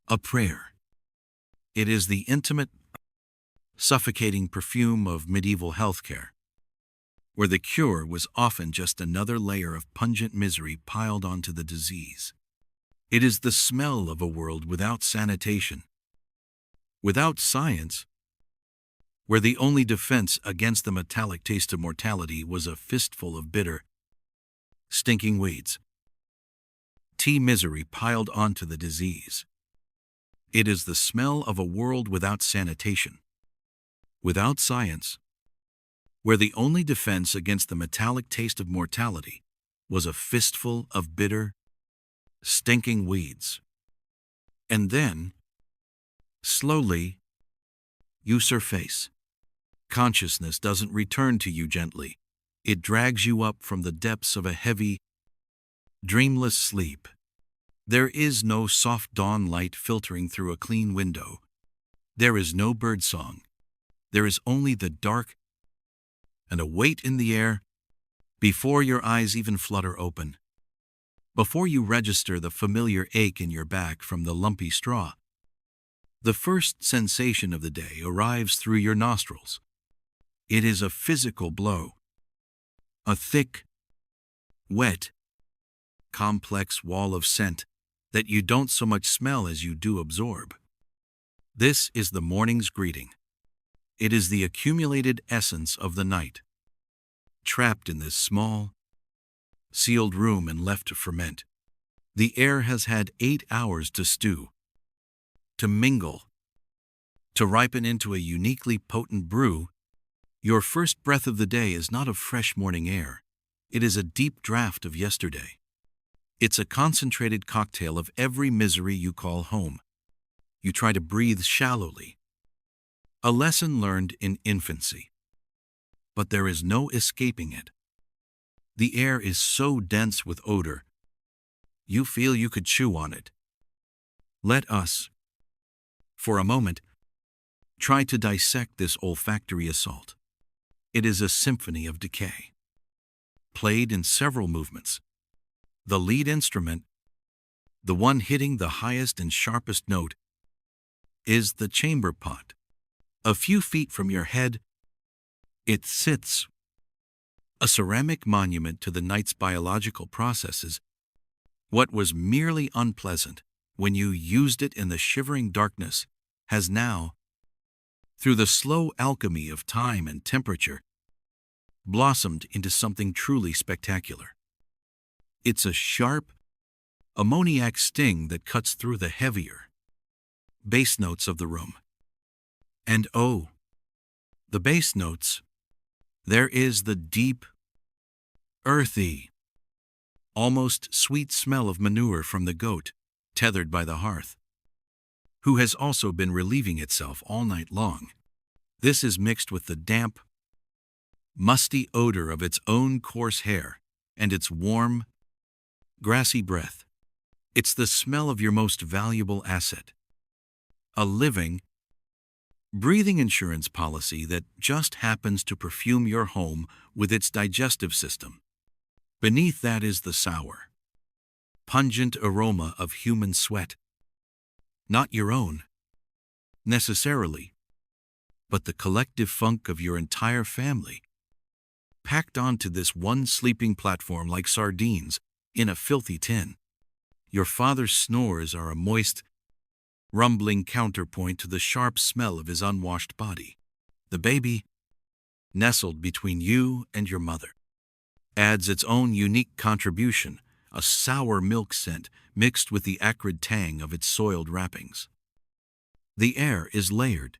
a prayer. It is the intimate, suffocating perfume of medieval healthcare, where the cure was often just another layer of pungent misery piled onto the disease. It is the smell of a world without sanitation, without science, where the only defense against the metallic taste of mortality was a fistful of bitter, stinking weeds. Tea misery piled onto the disease. It is the smell of a world without sanitation, without science, where the only defense against the metallic taste of mortality was a fistful of bitter, stinking weeds. And then, slowly, you surface. Consciousness doesn't return to you gently. It drags you up from the depths of a heavy, dreamless sleep. There is no soft dawn light filtering through a clean window. There is no birdsong. There is only the dark and a weight in the air before your eyes even flutter open. Before you register the familiar ache in your back from the lumpy straw, the first sensation of the day arrives through your nostrils. It is a physical blow. A thick, wet, complex wall of scent that you don't so much smell as you do absorb. This is the morning's greeting. It is the accumulated essence of the night, trapped in this small, sealed room and left to ferment. The air has had 8 hours to stew, to mingle, to ripen into a uniquely potent brew. Your first breath of the day is not of fresh morning air. It is a deep draught of yesterday. It's a concentrated cocktail of every misery you call home. You try to breathe shallowly, a lesson learned in infancy. But there is no escaping it. The air is so dense with odor, you feel you could chew on it. Let us, for a moment, try to dissect this olfactory assault. It is a symphony of decay, played in several movements. The lead instrument, the one hitting the highest and sharpest note, is the chamber pot. A few feet from your head, it sits, a ceramic monument to the night's biological processes. What was merely unpleasant when you used it in the shivering darkness has now, through the slow alchemy of time and temperature, blossomed into something truly spectacular. It's a sharp, ammoniac sting that cuts through the heavier bass notes of the room. And oh, the bass notes. There is the deep, earthy, almost sweet smell of manure from the goat, tethered by the hearth, who has also been relieving itself all night long. This is mixed with the damp, musty odor of its own coarse hair and its warm, grassy breath. It's the smell of your most valuable asset, a living, breathing insurance policy that just happens to perfume your home with its digestive system. Beneath that is the sour, pungent aroma of human sweat. Not your own, necessarily, but the collective funk of your entire family, packed onto this one sleeping platform like sardines in a filthy tin. Your father's snores are a moist, rumbling counterpoint to the sharp smell of his unwashed body. The baby, nestled between you and your mother, adds its own unique contribution, a sour milk scent mixed with the acrid tang of its soiled wrappings. The air is layered.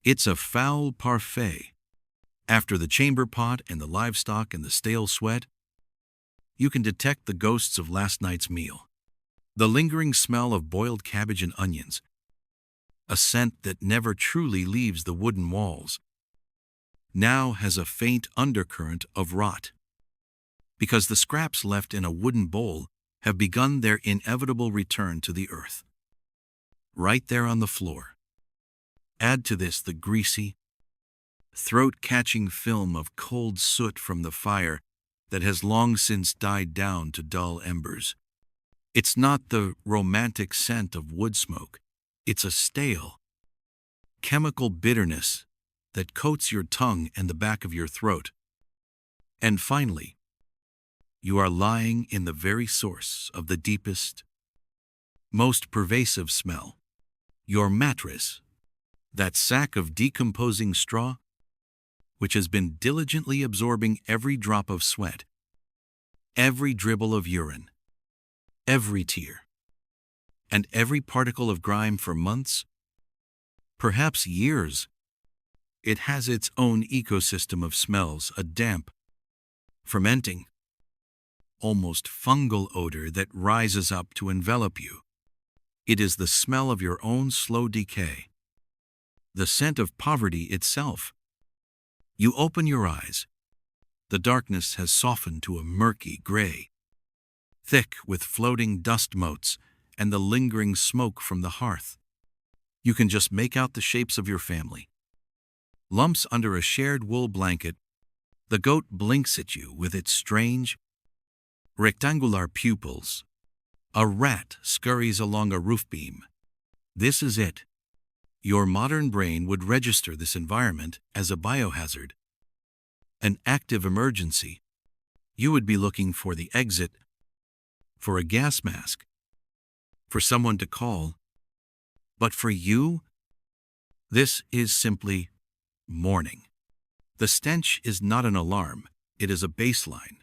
It's a foul parfait. After the chamber pot and the livestock and the stale sweat, you can detect the ghosts of last night's meal. The lingering smell of boiled cabbage and onions, a scent that never truly leaves the wooden walls, now has a faint undercurrent of rot, because the scraps left in a wooden bowl have begun their inevitable return to the earth. Right there on the floor. Add to this the greasy, throat-catching film of cold soot from the fire that has long since died down to dull embers. It's not the romantic scent of wood smoke. It's a stale, chemical bitterness that coats your tongue and the back of your throat. And finally, you are lying in the very source of the deepest, most pervasive smell. Your mattress, that sack of decomposing straw, which has been diligently absorbing every drop of sweat, every dribble of urine, every tear, and every particle of grime for months, perhaps years. It has its own ecosystem of smells, a damp, fermenting, almost fungal odor that rises up to envelop you. It is the smell of your own slow decay, the scent of poverty itself. You open your eyes. The darkness has softened to a murky gray, thick with floating dust motes and the lingering smoke from the hearth. You can just make out the shapes of your family. Lumps under a shared wool blanket, the goat blinks at you with its strange, rectangular pupils. A rat scurries along a roof beam. This is it. Your modern brain would register this environment as a biohazard, an active emergency. You would be looking for the exit, for a gas mask, for someone to call. But for you, this is simply morning. The stench is not an alarm, it is a baseline.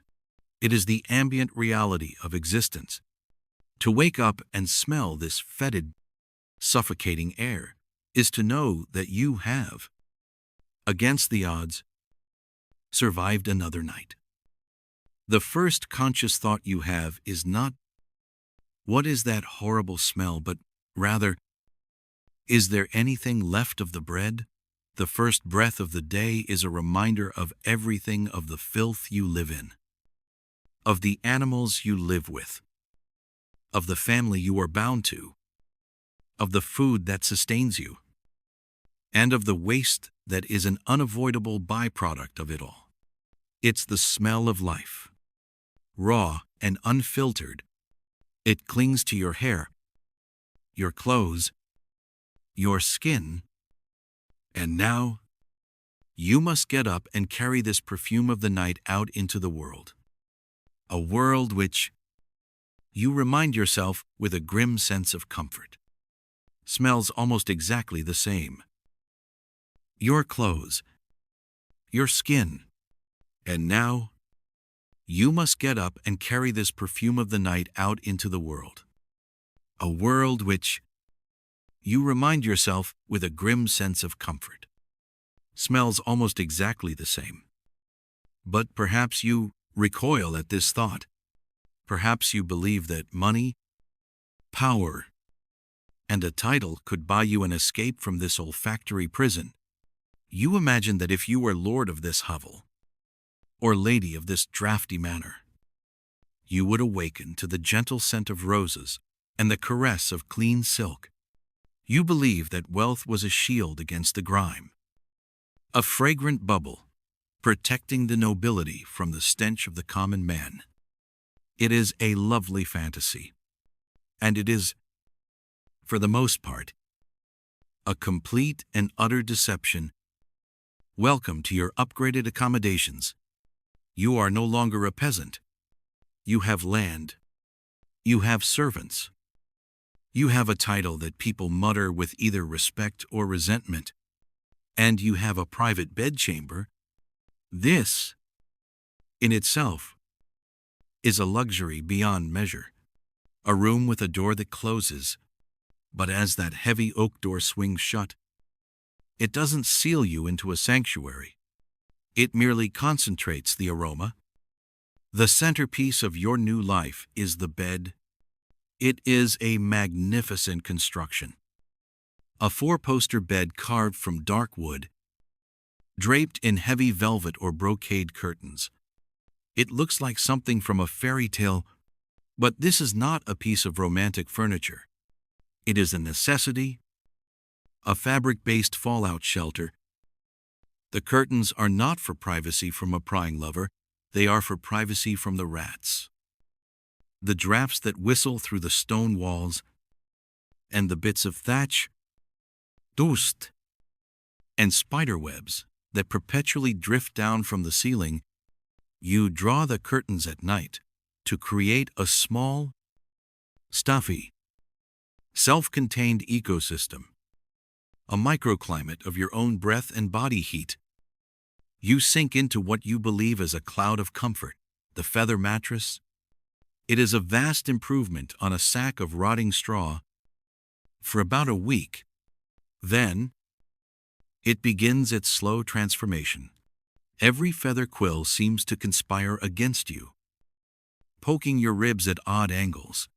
It is the ambient reality of existence. To wake up and smell this fetid, suffocating air is to know that you have, against the odds, survived another night. The first conscious thought you have is not, "What is that horrible smell?" but rather, "Is there anything left of the bread?" The first breath of the day is a reminder of everything, of the filth you live in, of the animals you live with, of the family you are bound to, of the food that sustains you, and of the waste that is an unavoidable byproduct of it all. It's the smell of life, raw and unfiltered. It clings to your hair, your clothes, your skin, and now you must get up and carry this perfume of the night out into the world. A world which, you remind yourself with a grim sense of comfort, smells almost exactly the same. Your clothes, your skin, and now you must get up and carry this perfume of the night out into the world. A world which, you remind yourself with a grim sense of comfort, smells almost exactly the same. But perhaps you recoil at this thought. Perhaps you believe that money, power, and a title could buy you an escape from this olfactory prison. You imagine that if you were lord of this hovel, or lady of this drafty manor, you would awaken to the gentle scent of roses and the caress of clean silk. You believe that wealth was a shield against the grime, a fragrant bubble protecting the nobility from the stench of the common man. It is a lovely fantasy, and it is, for the most part, a complete and utter deception. Welcome to your upgraded accommodations. You are no longer a peasant. You have land. You have servants. You have a title that people mutter with either respect or resentment. And you have a private bedchamber. This, in itself, is a luxury beyond measure. A room with a door that closes, but as that heavy oak door swings shut, it doesn't seal you into a sanctuary. It merely concentrates the aroma. The centerpiece of your new life is the bed. It is a magnificent construction. A four-poster bed carved from dark wood, draped in heavy velvet or brocade curtains. It looks like something from a fairy tale, but this is not a piece of romantic furniture. It is a necessity, a fabric-based fallout shelter. The curtains are not for privacy from a prying lover, they are for privacy from the rats. The drafts that whistle through the stone walls, and the bits of thatch, dust, and spider webs that perpetually drift down from the ceiling. You draw the curtains at night to create a small, stuffy, self-contained ecosystem, a microclimate of your own breath and body heat. You sink into what you believe is a cloud of comfort, the feather mattress. It is a vast improvement on a sack of rotting straw for about a week. Then, it begins its slow transformation. Every feather quill seems to conspire against you, poking your ribs at odd angles.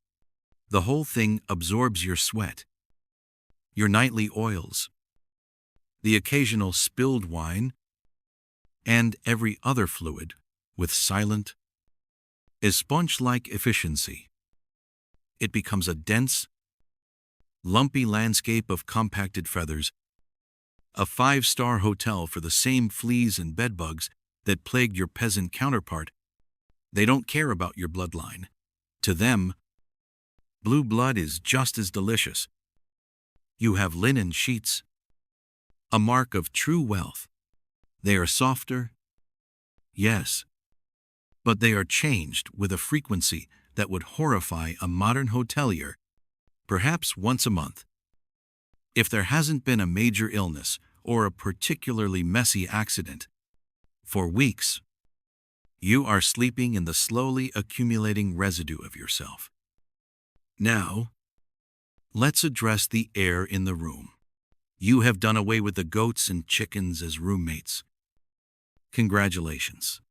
The whole thing absorbs your sweat, your nightly oils, the occasional spilled wine, and every other fluid with silent, sponge-like efficiency. It becomes a dense, lumpy landscape of compacted feathers, a five-star hotel for the same fleas and bedbugs that plagued your peasant counterpart. They don't care about your bloodline. To them, blue blood is just as delicious. You have linen sheets, a mark of true wealth. They are softer, yes, but they are changed with a frequency that would horrify a modern hotelier, perhaps once a month. If there hasn't been a major illness or a particularly messy accident, for weeks, you are sleeping in the slowly accumulating residue of yourself. Now, let's address the air in the room. You have done away with the goats and chickens as roommates. Congratulations.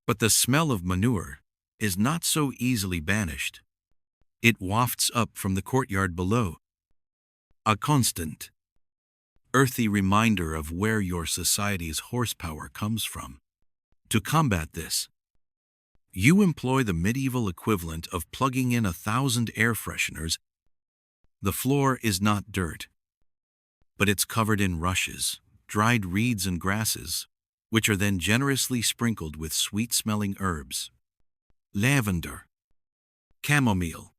But the smell of manure is not so easily banished. It wafts up from the courtyard below, a constant, earthy reminder of where your society's horsepower comes from. To combat this, you employ the medieval equivalent of plugging in 1,000 air fresheners. The floor is not dirt, but it's covered in rushes, dried reeds and grasses, which are then generously sprinkled with sweet-smelling herbs. Lavender, chamomile,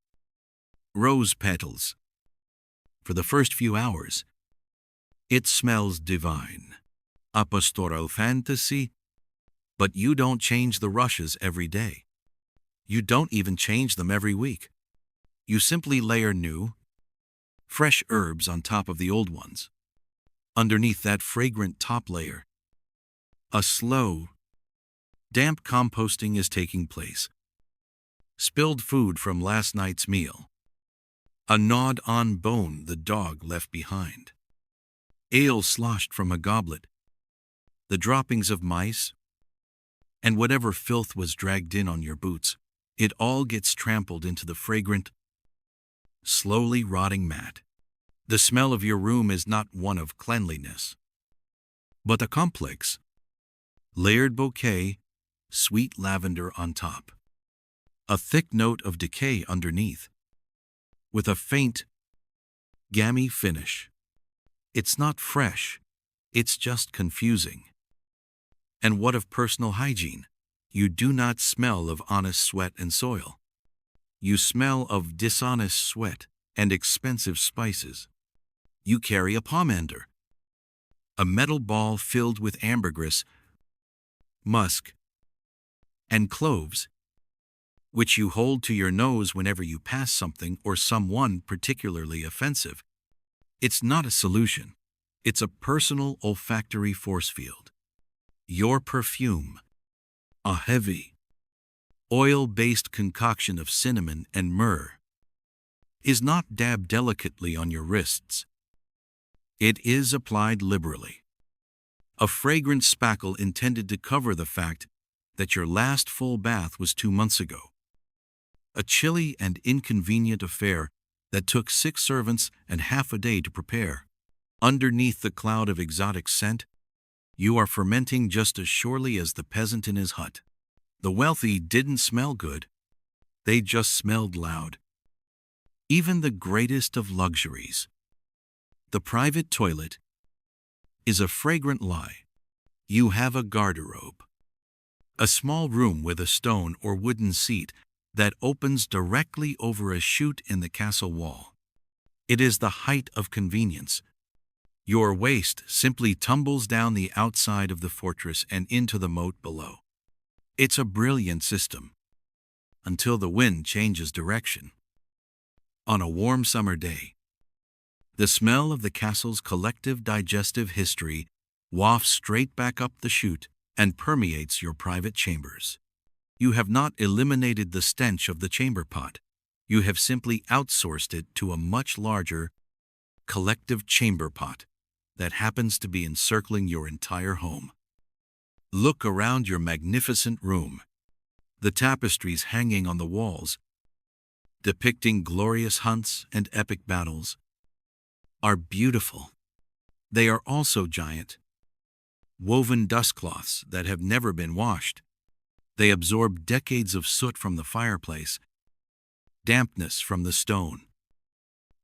rose petals. For the first few hours, it smells divine, a pastoral fantasy, but you don't change the rushes every day. You don't even change them every week. You simply layer new, fresh herbs on top of the old ones. Underneath that fragrant top layer, a slow, damp composting is taking place. Spilled food from last night's meal, a gnawed-on bone the dog left behind, ale sloshed from a goblet, the droppings of mice, and whatever filth was dragged in on your boots, it all gets trampled into the fragrant, slowly rotting mat. The smell of your room is not one of cleanliness, but a complex, layered bouquet, sweet lavender on top, a thick note of decay underneath, with a faint, gammy finish. It's not fresh, it's just confusing. And what of personal hygiene? You do not smell of honest sweat and soil. You smell of dishonest sweat and expensive spices. You carry a pomander, a metal ball filled with ambergris, musk, and cloves, which you hold to your nose whenever you pass something or someone particularly offensive. It's not a solution. It's a personal olfactory force field. Your perfume, a heavy, oil-based concoction of cinnamon and myrrh, is not dabbed delicately on your wrists. It is applied liberally. A fragrant spackle intended to cover the fact that your last full bath was 2 months ago. A chilly and inconvenient affair that took 6 servants and half a day to prepare. Underneath the cloud of exotic scent, you are fermenting just as surely as the peasant in his hut. The wealthy didn't smell good. They just smelled loud. Even the greatest of luxuries, the private toilet, is a fragrant lie. You have a garderobe. A small room with a stone or wooden seat that opens directly over a chute in the castle wall. It is the height of convenience. Your waste simply tumbles down the outside of the fortress and into the moat below. It's a brilliant system, until the wind changes direction. On a warm summer day, the smell of the castle's collective digestive history wafts straight back up the chute and permeates your private chambers. You have not eliminated the stench of the chamber pot. You have simply outsourced it to a much larger, collective chamber pot that happens to be encircling your entire home. Look around your magnificent room. The tapestries hanging on the walls, depicting glorious hunts and epic battles, are beautiful. They are also giant, woven dustcloths that have never been washed. They absorb decades of soot from the fireplace, dampness from the stone,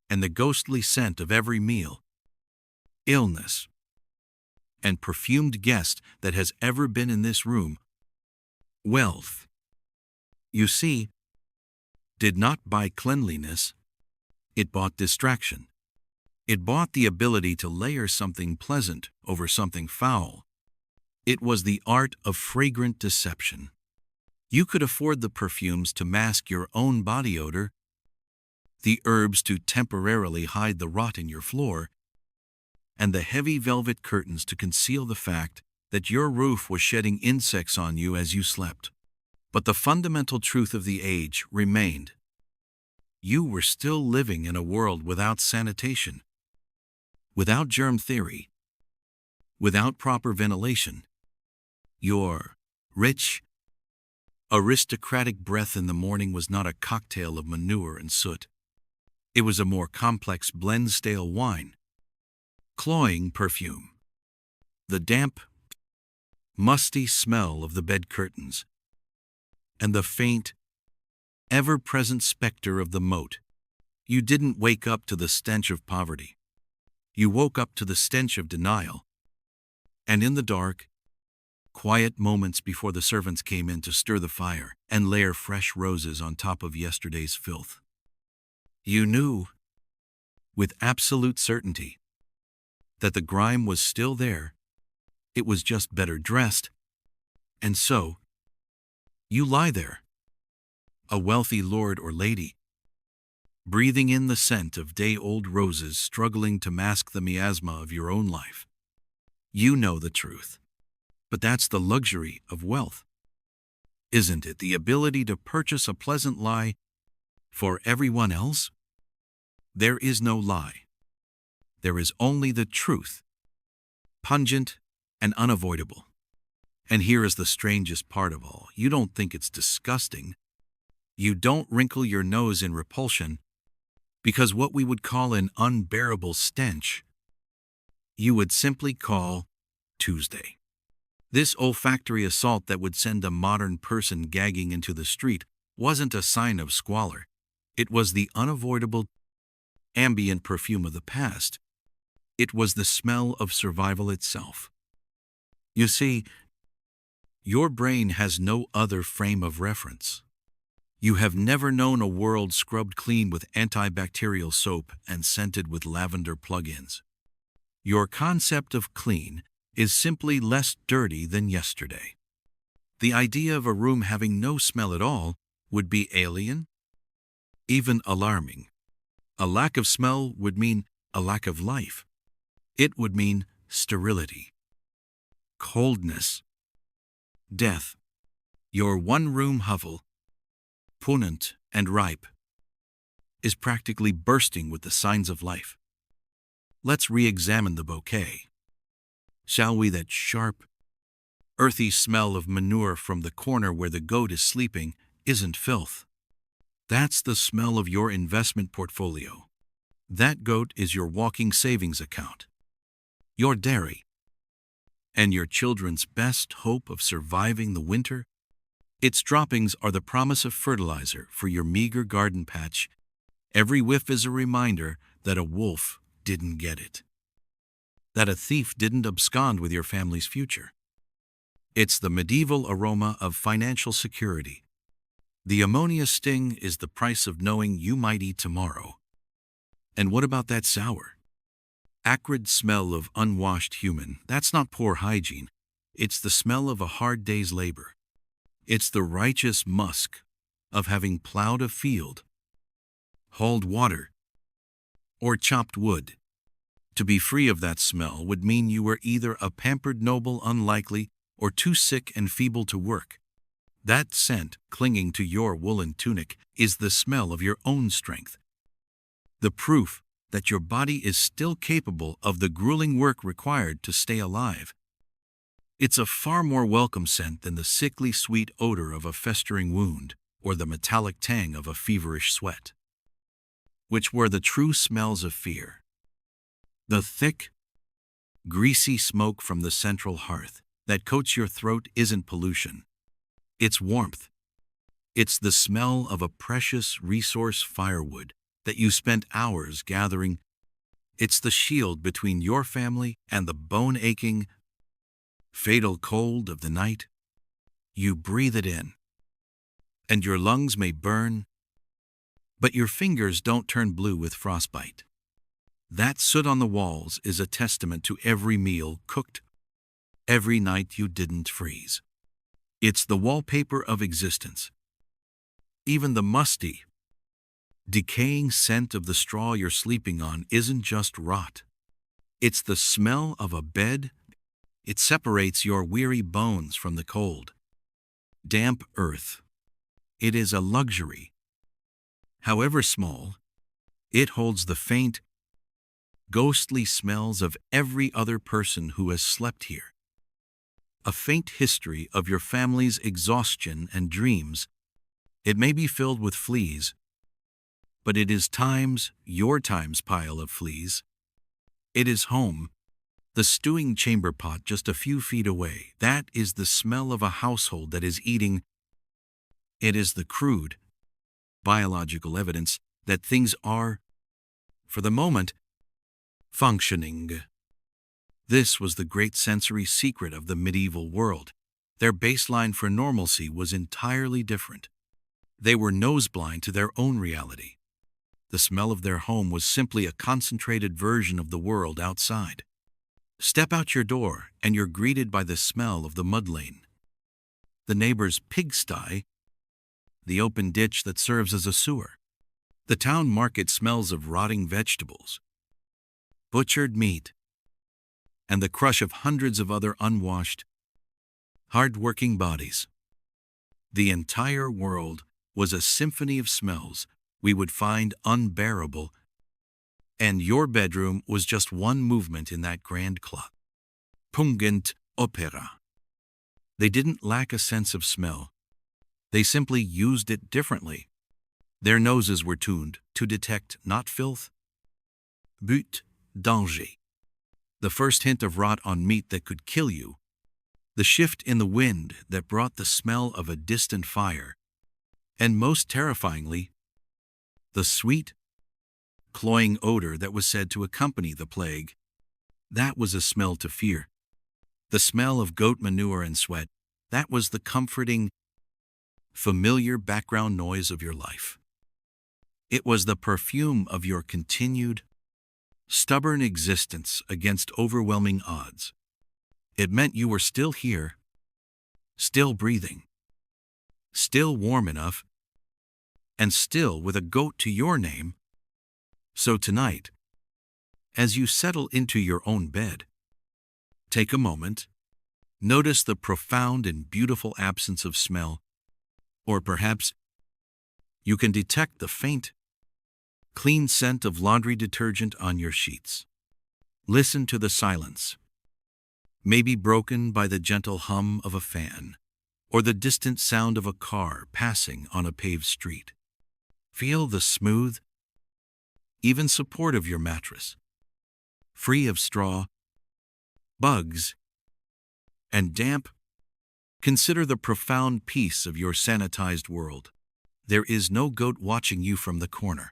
and the ghostly scent of every meal, illness, and perfumed guest that has ever been in this room. Wealth, you see, did not buy cleanliness. It bought distraction. It bought the ability to layer something pleasant over something foul. It was the art of fragrant deception. You could afford the perfumes to mask your own body odor, the herbs to temporarily hide the rot in your floor, and the heavy velvet curtains to conceal the fact that your roof was shedding insects on you as you slept. But the fundamental truth of the age remained. You were still living in a world without sanitation, without germ theory, without proper ventilation. Your rich, aristocratic breath in the morning was not a cocktail of manure and soot. It was a more complex blend stale wine, cloying perfume. The damp, musty smell of the bed curtains, and the faint, ever-present specter of the moat. You didn't wake up to the stench of poverty. You woke up to the stench of denial. And in the dark, quiet moments before the servants came in to stir the fire and layer fresh roses on top of yesterday's filth, you knew, with absolute certainty, that the grime was still there. It was just better dressed. And so, you lie there, a wealthy lord or lady, breathing in the scent of day-old roses, struggling to mask the miasma of your own life. You know the truth. But that's the luxury of wealth, isn't it? The ability to purchase a pleasant lie for everyone else? There is no lie. There is only the truth, pungent and unavoidable. And here is the strangest part of all. You don't think it's disgusting. You don't wrinkle your nose in repulsion because what we would call an unbearable stench, you would simply call Tuesday. This olfactory assault that would send a modern person gagging into the street wasn't a sign of squalor. It was the unavoidable, ambient perfume of the past. It was the smell of survival itself. You see, your brain has no other frame of reference. You have never known a world scrubbed clean with antibacterial soap and scented with lavender plug-ins. Your concept of clean is simply less dirty than yesterday. The idea of a room having no smell at all would be alien, even alarming. A lack of smell would mean a lack of life. It would mean sterility, coldness, death. Your one-room hovel punent and ripe, is practically bursting with the signs of life. Let's re-examine the bouquet. Shall we? That sharp, earthy smell of manure from the corner where the goat is sleeping isn't filth. That's the smell of your investment portfolio. That goat is your walking savings account, your dairy, and your children's best hope of surviving the winter. Its droppings are the promise of fertilizer for your meager garden patch. Every whiff is a reminder that a wolf didn't get it, that a thief didn't abscond with your family's future. It's the medieval aroma of financial security. The ammonia sting is the price of knowing you might eat tomorrow. And what about that sour, acrid smell of unwashed human? That's not poor hygiene. It's the smell of a hard day's labor. It's the righteous musk of having plowed a field, hauled water, or chopped wood. To be free of that smell would mean you were either a pampered noble unlikely or too sick and feeble to work. That scent clinging to your woolen tunic is the smell of your own strength, the proof that your body is still capable of the grueling work required to stay alive. It's a far more welcome scent than the sickly sweet odor of a festering wound or the metallic tang of a feverish sweat, which were the true smells of fear. The thick, greasy smoke from the central hearth that coats your throat isn't pollution. It's warmth. It's the smell of a precious resource, firewood, that you spent hours gathering. It's the shield between your family and the bone-aching, fatal cold of the night. You breathe it in, and your lungs may burn, but your fingers don't turn blue with frostbite. That soot on the walls is a testament to every meal cooked, every night you didn't freeze. It's the wallpaper of existence. Even the musty, decaying scent of the straw you're sleeping on isn't just rot. It's the smell of a bed. It separates your weary bones from the cold, damp earth. It is a luxury. However small, it holds the faint, ghostly smells of every other person who has slept here. A faint history of your family's exhaustion and dreams. It may be filled with fleas, but it is your time's pile of fleas. It is home, the stewing chamber pot just a few feet away. That is the smell of a household that is eating. It is the crude, biological evidence that things are, for the moment, functioning. This was the great sensory secret of the medieval world. Their baseline for normalcy was entirely different. They were noseblind to their own reality. The smell of their home was simply a concentrated version of the world outside. Step out your door and you're greeted by the smell of the mud lane, the neighbor's pigsty, the open ditch that serves as a sewer. The town market smells of rotting vegetables, butchered meat, and the crush of hundreds of other unwashed, hard-working bodies. The entire world was a symphony of smells we would find unbearable, and your bedroom was just one movement in that grand clock. Pungent opera. They didn't lack a sense of smell. They simply used it differently. Their noses were tuned to detect not filth, but danger. The first hint of rot on meat that could kill you, the shift in the wind that brought the smell of a distant fire, and most terrifyingly, the sweet, cloying odor that was said to accompany the plague. That was a smell to fear. The smell of goat manure and sweat, that was the comforting, familiar background noise of your life. It was the perfume of your continued, stubborn existence against overwhelming odds. It meant you were still here, still breathing, still warm enough, and still with a goat to your name. So tonight, as you settle into your own bed, take a moment, notice the profound and beautiful absence of smell, or perhaps You can detect the faint, clean scent of laundry detergent on your sheets. Listen to the silence, maybe broken by the gentle hum of a fan or the distant sound of a car passing on a paved street. Feel the smooth, even support of your mattress, free of straw, bugs, and damp. Consider the profound peace of your sanitized world. There is no goat watching you from the corner,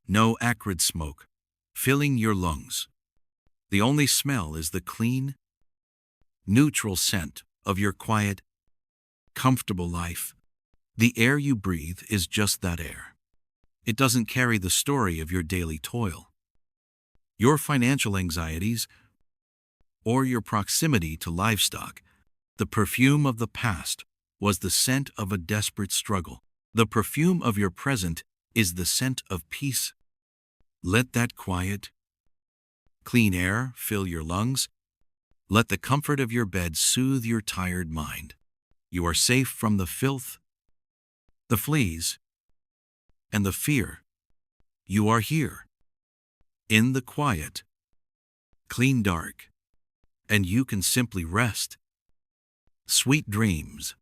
no acrid smoke filling your lungs. The only smell is the clean, neutral scent of your quiet, comfortable life. The air you breathe is just that air. It doesn't carry the story of your daily toil, your financial anxieties, or your proximity to livestock. The perfume of the past was the scent of a desperate struggle. The perfume of your present is the scent of peace. Let that quiet, clean air fill your lungs. Let the comfort of your bed soothe your tired mind. You are safe from the filth, the fleas, and the fear. You are here, in the quiet, clean dark, and you can simply rest. Sweet dreams.